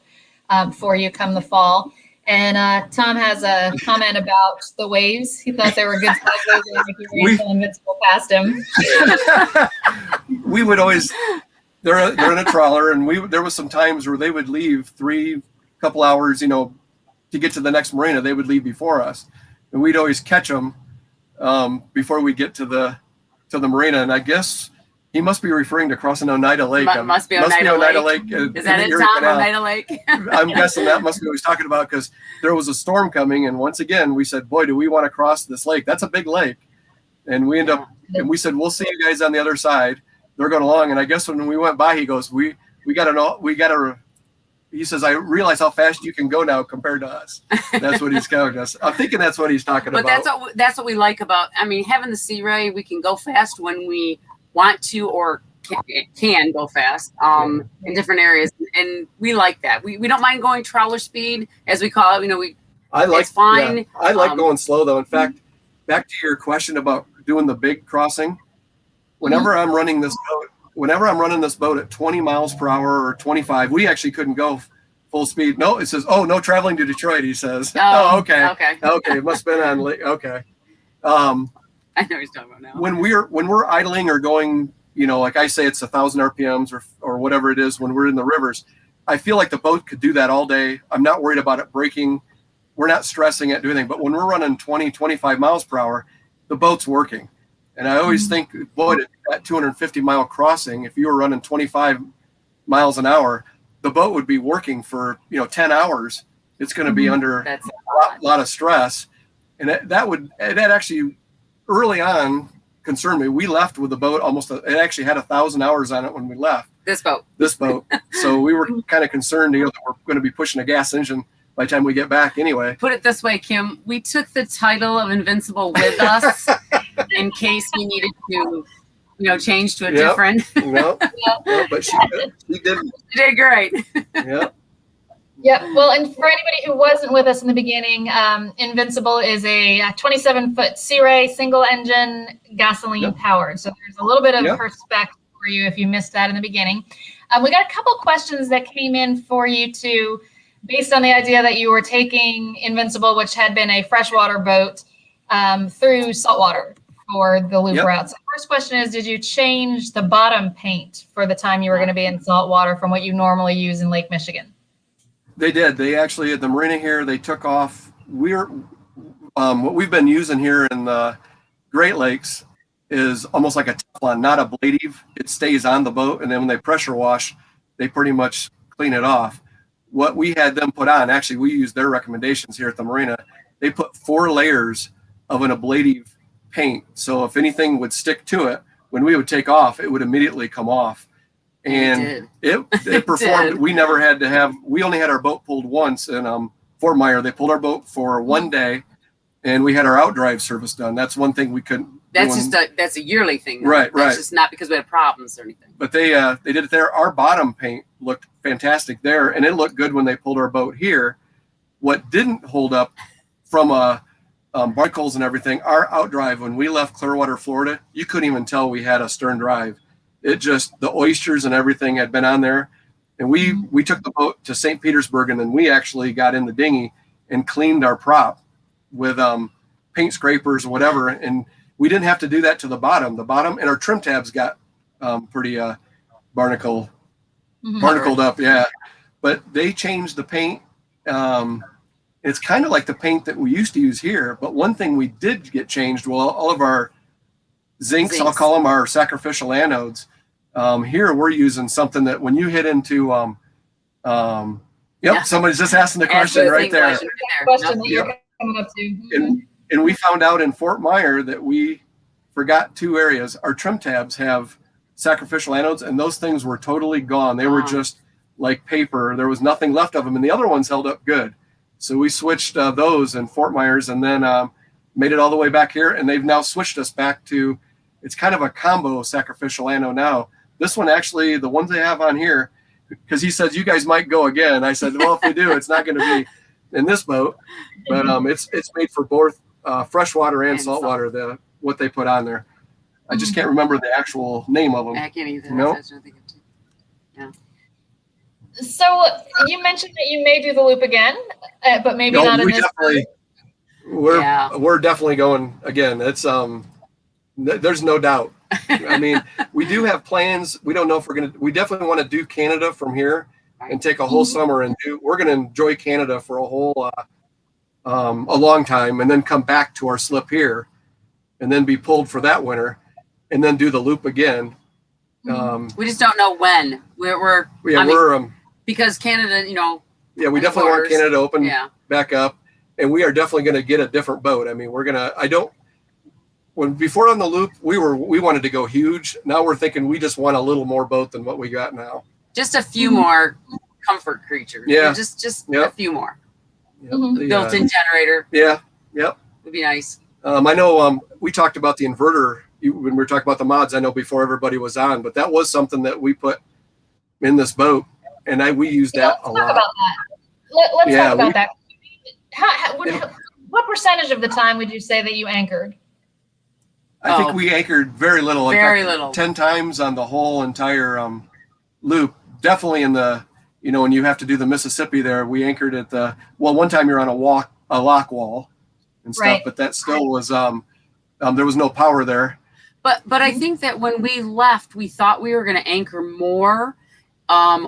[SPEAKER 1] for you come the fall. And Tom has a comment about the waves. He thought they were good size waves and Invincible past him.
[SPEAKER 2] We would always... They're in a trawler, and there was some times where they would leave couple hours, to get to the next marina. They would leave before us, and we'd always catch them before we get to the marina. And I guess he must be referring to crossing Oneida Lake.
[SPEAKER 3] Must be Oneida Lake. Is that it, Tom? Oneida Lake?
[SPEAKER 2] I'm guessing that must be what he's talking about, because there was a storm coming, and once again we said, "Boy, do we want to cross this lake? That's a big lake." And we we said, "We'll see you guys on the other side." They're going along, and I guess when we went by, he goes, we got to. He says, "I realize how fast you can go now compared to us." That's what he's telling us. I'm thinking that's what he's talking
[SPEAKER 3] but
[SPEAKER 2] about.
[SPEAKER 3] That's what we like about. I mean, having the Searay, we can go fast when we want to or can go fast in different areas, and we like that. We don't mind going trawler speed, as we call it. It's fine.
[SPEAKER 2] Yeah, I like going slow though. In fact, back to your question about doing the big crossing. Whenever I'm running this boat at 20 miles per hour or 25, we actually couldn't go full speed. No, it says, "Oh, no traveling to Detroit." He says, "Oh, okay. It must have been on lake." Okay.
[SPEAKER 3] I know what he's talking about now.
[SPEAKER 2] When we're idling or going, like I say, it's 1,000 RPMs or whatever it is. When we're in the rivers, I feel like the boat could do that all day. I'm not worried about it breaking. We're not stressing it, do anything. But when we're running 20, 25 miles per hour, the boat's working. And I always think, boy, that 250-mile crossing, if you were running 25 miles an hour, the boat would be working for 10 hours. It's going to be under a lot of stress, and that actually early on concerned me. We left with the boat it actually had 1,000 hours on it when we left.
[SPEAKER 3] This boat.
[SPEAKER 2] So we were kind of concerned, that we're going to be pushing a gas engine by the time we get back anyway.
[SPEAKER 3] Put it this way, Kim, we took the title of Invincible with us in case we needed to, change to a different.
[SPEAKER 2] No, but she did.
[SPEAKER 3] She did great.
[SPEAKER 2] Yeah.
[SPEAKER 1] Yeah. Well, and for anybody who wasn't with us in the beginning, Invincible is a 27-foot Searay single engine gasoline powered. So there's a little bit of respect for you if you missed that in the beginning. We got a couple questions that came in for you too, based on the idea that you were taking Invincible, which had been a freshwater boat, through saltwater for the loop route. So the first question is, did you change the bottom paint for the time you were going to be in saltwater from what you normally use in Lake Michigan?
[SPEAKER 2] They did. They actually, at the marina here, they took off. What we've been using here in the Great Lakes is almost like a Teflon, not a ablative. It stays on the boat, and then when they pressure wash, they pretty much clean it off. What we had them put on, actually, we used their recommendations here at the marina. They put 4 layers of an ablative paint, so if anything would stick to it, when we would take off, it would immediately come off. And it performed. We never had to have. We only had our boat pulled once in Fort Myer. They pulled our boat for one day, and we had our outdrive service done. That's one thing we couldn't.
[SPEAKER 3] That's a yearly thing, though.
[SPEAKER 2] Right.
[SPEAKER 3] That's just not because we had problems or anything.
[SPEAKER 2] But they did it there. Our bottom paint looked fantastic there, and it looked good when they pulled our boat here. What didn't hold up from barnacles and everything, our outdrive when we left Clearwater, Florida, you couldn't even tell we had a stern drive. It just, the oysters and everything had been on there. And we took the boat to St. Petersburg, and then we actually got in the dinghy and cleaned our prop with paint scrapers or whatever. And we didn't have to do that to the bottom. The bottom and our trim tabs got pretty barnacled up. Yeah. But they changed the paint. It's kind of like the paint that we used to use here. But one thing we did get changed, well, all of our zincs, I'll call them our sacrificial anodes. Here we're using something that when you hit into, somebody's just asking the question right there.
[SPEAKER 1] Question that you're coming up to.
[SPEAKER 2] And we found out in Fort Myer that we forgot 2 areas. Our trim tabs have sacrificial anodes, and those things were totally gone. They were just like paper. There was nothing left of them, and the other ones held up good. So we switched those in Fort Myers, and then made it all the way back here, and they've now switched us back to, it's kind of a combo sacrificial anode now. This one, actually, the ones they have on here, because he says, you guys might go again. I said, well, if we do, it's not going to be in this boat, but it's made for both freshwater and saltwater, what they put on there. I just can't remember the actual name of them.
[SPEAKER 3] I can't either.
[SPEAKER 2] No.
[SPEAKER 3] Yeah.
[SPEAKER 1] So you mentioned that you may do the loop again, but maybe not in this boat.
[SPEAKER 2] We're definitely going again. It's there's no doubt. I mean, we do have plans. We don't know if we definitely want to do Canada from here and take a whole summer and we're going to enjoy Canada for a whole, a long time, and then come back to our slip here and then be pulled for that winter and then do the loop again.
[SPEAKER 3] We just don't know when because Canada,
[SPEAKER 2] we definitely want Canada to open back up, and we are definitely going to get a different boat. I mean, before on the loop, we wanted to go huge. Now we're thinking we just want a little more boat than what we got now.
[SPEAKER 3] Just a few more comfort creatures.
[SPEAKER 2] Yeah.
[SPEAKER 3] Just a few more.
[SPEAKER 2] Yep.
[SPEAKER 3] Built-in generator.
[SPEAKER 2] Yeah. Yep.
[SPEAKER 3] Would be nice.
[SPEAKER 2] I know we talked about the inverter when we were talking about the mods, I know before everybody was on, but that was something that we put in this boat, and we used that a lot.
[SPEAKER 1] Let's talk about that. What percentage of the time would you say that you anchored?
[SPEAKER 2] I think we anchored very little.
[SPEAKER 3] Very little.
[SPEAKER 2] 10 times on the whole entire loop. Definitely in the, when you have to do the Mississippi there, we anchored at one time you're on a lock wall and stuff, but that still was, there was no power there.
[SPEAKER 3] But I think that when we left, we thought we were going to anchor more.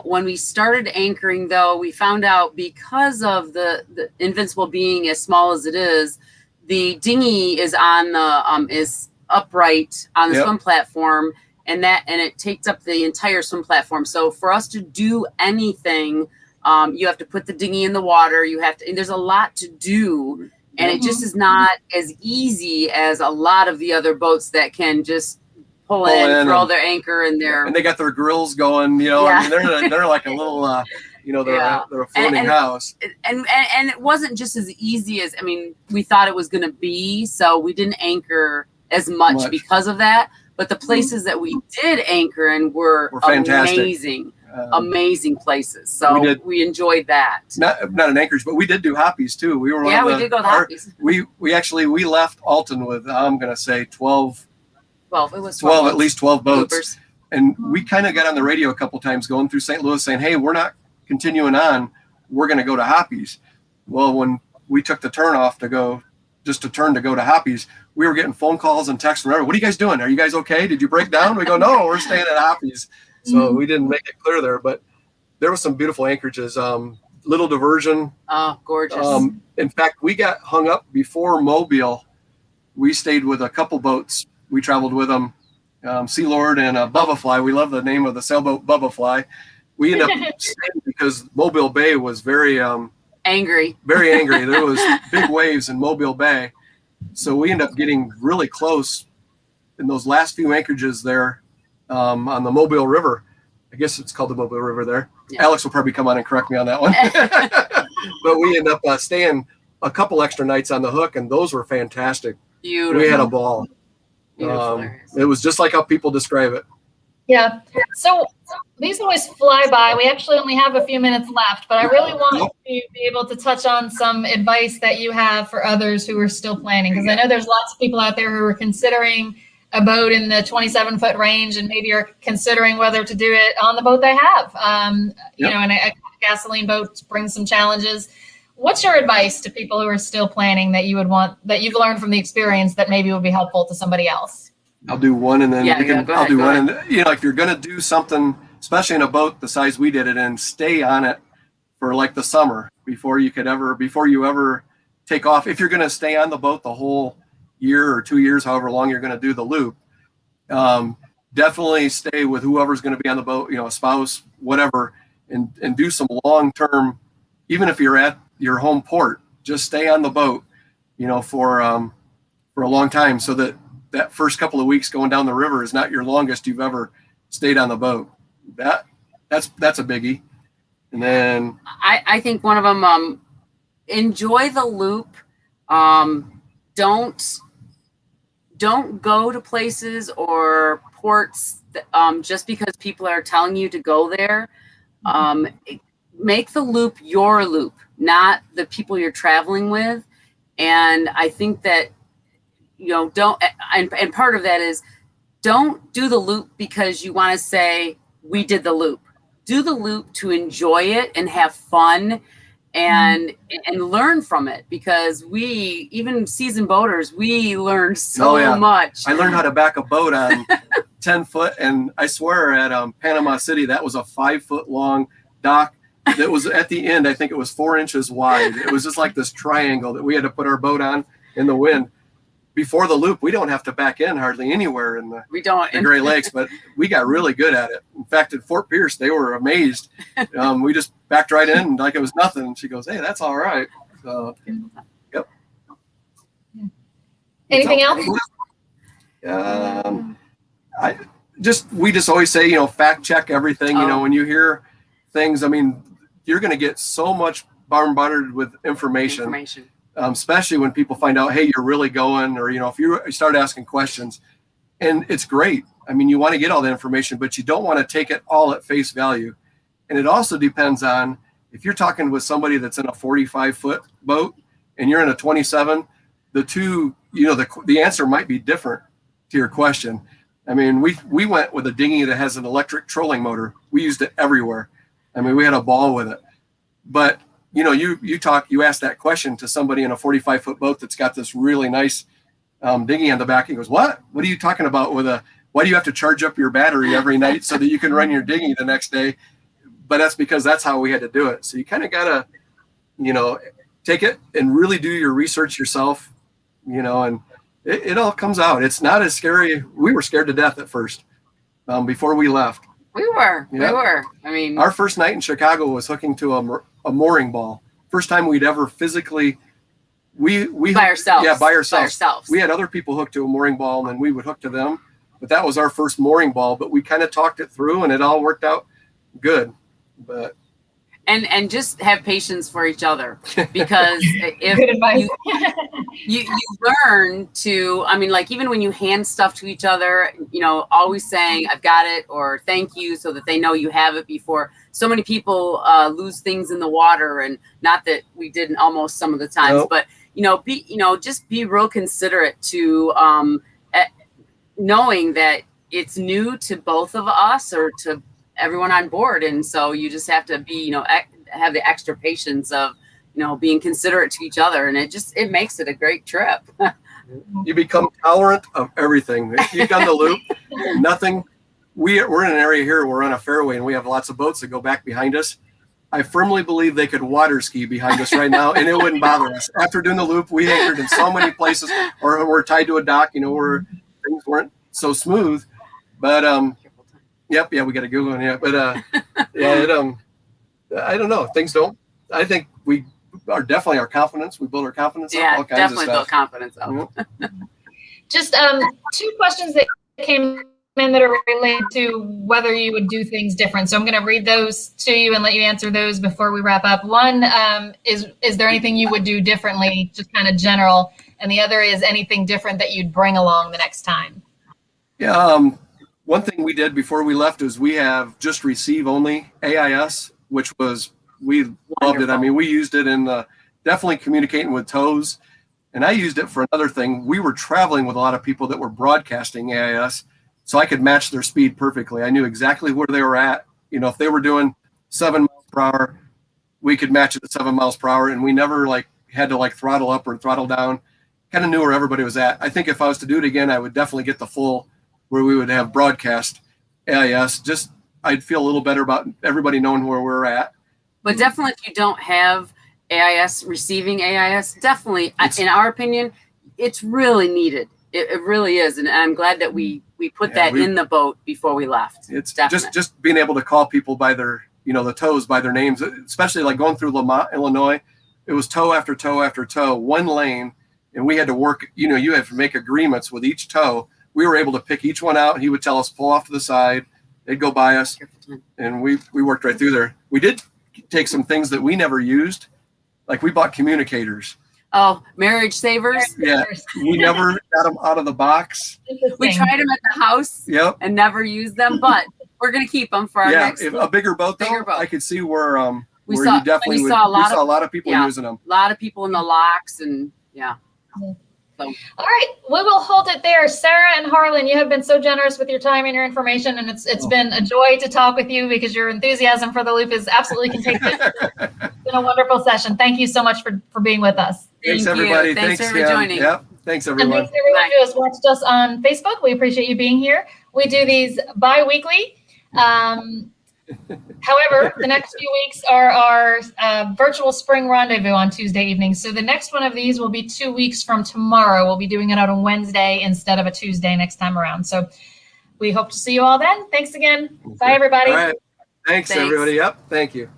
[SPEAKER 3] When we started anchoring, though, we found out because of the Invincible being as small as it is, the dinghy is on the is upright on the swim platform, and it takes up the entire swim platform. So for us to do anything, you have to put the dinghy in the water. And there's a lot to do. And it just is not as easy as a lot of the other boats that can just pull in, throw their anchor and they got their grills going,
[SPEAKER 2] I mean, they're like a little, they're a floating house.
[SPEAKER 3] And it wasn't just as easy as, we thought it was going to be. So we didn't anchor as much because of that. But the places that we did anchor in were
[SPEAKER 2] fantastic.
[SPEAKER 3] Amazing places. So we enjoyed that.
[SPEAKER 2] Not in Anchorage, but we did do hoppies too. We were
[SPEAKER 3] we did go to hoppies.
[SPEAKER 2] We left Alton with I'm gonna say 12.
[SPEAKER 3] Well, it was
[SPEAKER 2] 12 at least 12 boats.
[SPEAKER 3] Loopers.
[SPEAKER 2] And we kind of got on the radio a couple times going through St. Louis saying, hey, we're not continuing on. We're gonna go to hoppies. Well, when we took the turn off to go to hoppies, we were getting phone calls and texts from everyone. What are you guys doing? Are you guys okay? Did you break down? We go, no, we're staying at hoppies. So we didn't make it clear there, but there was some beautiful anchorages. Little Diversion.
[SPEAKER 3] Oh, gorgeous.
[SPEAKER 2] In fact, we got hung up before Mobile. We stayed with a couple boats. we traveled with them, Sea Lord and Bubba Fly. We love the name of the sailboat, Bubba Fly. We ended up staying because Mobile Bay was very
[SPEAKER 3] angry.
[SPEAKER 2] Very angry. There was big waves in Mobile Bay, so we ended up getting really close in those last few anchorages there on the Mobile River. I guess it's called the Mobile River there. Yeah. Alex will probably come on and correct me on that one. But we ended up staying a couple extra nights on the hook, and those were fantastic.
[SPEAKER 3] Beautiful.
[SPEAKER 2] We had a ball. It was just like how people describe it.
[SPEAKER 1] Yeah. So these always fly by. We actually only have a few minutes left, but I really want to be able to touch on some advice that you have for others who are still planning, because I know there's lots of people out there who are considering a boat in the 27-foot range and maybe are considering whether to do it on the boat they have. You know, and a gasoline boat brings some challenges. What's your advice to people who are still planning that you would want, that you've learned from the experience that maybe would be helpful to somebody else?
[SPEAKER 2] I'll do one, and then I'll do one.
[SPEAKER 3] Ahead.
[SPEAKER 2] And you know, if you're going to do something, especially in a boat the size we did it in, stay on it for like the summer before you ever take off. If you're going to stay on the boat the whole year or 2 years, however long you're going to do the loop, definitely stay with whoever's going to be on the boat, you know, a spouse, whatever, and do some long-term, even if you're at your home port, just stay on the boat, you know, for a long time, so that first couple of weeks going down the river is not your longest you've ever stayed on the boat. That's a biggie. And then
[SPEAKER 3] I think one of them, enjoy the loop. Don't go to places or ports just because people are telling you to go there. Make the loop your loop, not the people you're traveling with. And I think that, you know, and part of that is, don't do the loop because you want to say we did the loop. Do the loop to enjoy it and have fun and learn from it, because we, even seasoned boaters, we learned so much.
[SPEAKER 2] I learned how to back a boat on 10 foot, and I swear at Panama City, that was a 5 foot long dock that was at the end, I think it was 4 inches wide. It was just like this triangle that we had to put our boat on in the wind. Before the loop, we don't have to back in hardly anywhere in the Great Lakes, but we got really good at it. In fact, at Fort Pierce, they were amazed. We just backed right in like it was nothing. And she goes, "Hey, that's all right." So, yep.
[SPEAKER 1] Anything else?
[SPEAKER 2] We just always say, you know, fact check everything. You know, when you hear things, I mean, you're going to get so much bombarded with information. Especially when people find out, hey, you're really going, or, you know, if you start asking questions, and it's great. I mean, you want to get all the information, but you don't want to take it all at face value. And it also depends on if you're talking with somebody that's in a 45-foot boat and you're in a 27, the two, you know, the answer might be different to your question. I mean, we went with a dinghy that has an electric trolling motor. We used it everywhere. I mean, we had a ball with it. But you know, you ask that question to somebody in a 45-foot boat that's got this really nice dinghy on the back. He goes, "What are you talking about why do you have to charge up your battery every night so that you can run your dinghy the next day?" But that's because that's how we had to do it. So you kind of got to, you know, take it and really do your research yourself, you know, and it all comes out. It's not as scary. We were scared to death at first before we left.
[SPEAKER 3] We were. I mean,
[SPEAKER 2] our first night in Chicago was hooking to a mooring ball. First time we'd ever physically, we
[SPEAKER 3] by ourselves.
[SPEAKER 2] Yeah, by ourselves. We had other people hook to a mooring ball, and then we would hook to them. But that was our first mooring ball. But we kind of talked it through, and it all worked out good. But
[SPEAKER 3] and just have patience for each other, because if you learn to, I mean, like, even when you hand stuff to each other, you know, always saying "I've got it" or "thank you," so that they know you have it before. So many people lose things in the water, and not that we didn't almost some of the times, but you know, just be real considerate to knowing that it's new to both of us or to everyone on board, and so you just have to be, you know, have the extra patience of, you know, being considerate to each other, and it makes it a great trip.
[SPEAKER 2] You become tolerant of everything. If you've done the loop, nothing. We're in an area here, we're on a fairway, and we have lots of boats that go back behind us. I firmly believe they could water ski behind us right now, and it wouldn't bother us. After doing the loop, we anchored in so many places, or we're tied to a dock, you know, we're things weren't so smooth. But yep, yeah, we got to Google it. Yeah, but yeah, I don't know. Things don't. I think we are definitely our confidence. We build our confidence up. All kinds
[SPEAKER 3] definitely
[SPEAKER 2] of stuff.
[SPEAKER 3] built confidence up.
[SPEAKER 1] Just 2 questions that came in that are related to whether you would do things different. So I'm going to read those to you and let you answer those before we wrap up. One is there anything you would do differently, just kind of general? And the other is anything different that you'd bring along the next time?
[SPEAKER 2] Yeah. One thing we did before we left is we have just receive only AIS, which was, we loved it. I mean, we used it in definitely communicating with tows. And I used it for another thing. We were traveling with a lot of people that were broadcasting AIS, so I could match their speed perfectly. I knew exactly where they were at. You know, if they were doing 7 miles per hour, we could match it at 7 miles per hour. And we never like had to like throttle up or throttle down. Kind of knew where everybody was at. I think if I was to do it again, I would definitely get the full where we would have broadcast AIS. Just, I'd feel a little better about everybody knowing where we're at.
[SPEAKER 3] But definitely if you don't have AIS, receiving AIS, definitely, in our opinion, it's really needed. It really is. And I'm glad that we put that in the boat before we left.
[SPEAKER 2] It's just being able to call people by their, you know, the tows by their names, especially like going through Lamont, Illinois. It was tow after tow after tow, one lane. And we had to work, you know, you have to make agreements with each tow. We were able to pick each one out. He would tell us, pull off to the side. They'd go by us. And we worked right through there. We did take some things that we never used. Like we bought communicators.
[SPEAKER 3] Oh, marriage savers.
[SPEAKER 2] Yeah. We never got them out of the box.
[SPEAKER 3] We tried them at the house and never used them, but we're going to keep them for our next.
[SPEAKER 2] If a bigger boat though, I could see where
[SPEAKER 3] we
[SPEAKER 2] you definitely
[SPEAKER 3] we saw a
[SPEAKER 2] lot of people using them.
[SPEAKER 3] A lot of people in the locks and So.
[SPEAKER 1] All right, we will hold it there. Sarah and Harlan, you have been so generous with your time and your information, and it's been a joy to talk with you because your enthusiasm for the loop is absolutely contagious. It's been a wonderful session. Thank you so much for being with us.
[SPEAKER 2] Thanks, everybody.
[SPEAKER 3] Thanks for joining.
[SPEAKER 2] Yep. Thanks, everyone.
[SPEAKER 1] And thanks everyone who has watched us on Facebook. We appreciate you being here. We do these bi-weekly. However, the next few weeks are our virtual spring rendezvous on Tuesday evenings. So the next one of these will be 2 weeks from tomorrow. We'll be doing it on a Wednesday instead of a Tuesday next time around. So we hope to see you all then. Thanks again. Bye, everybody.
[SPEAKER 2] All right. Thanks, everybody. Yep. Thank you.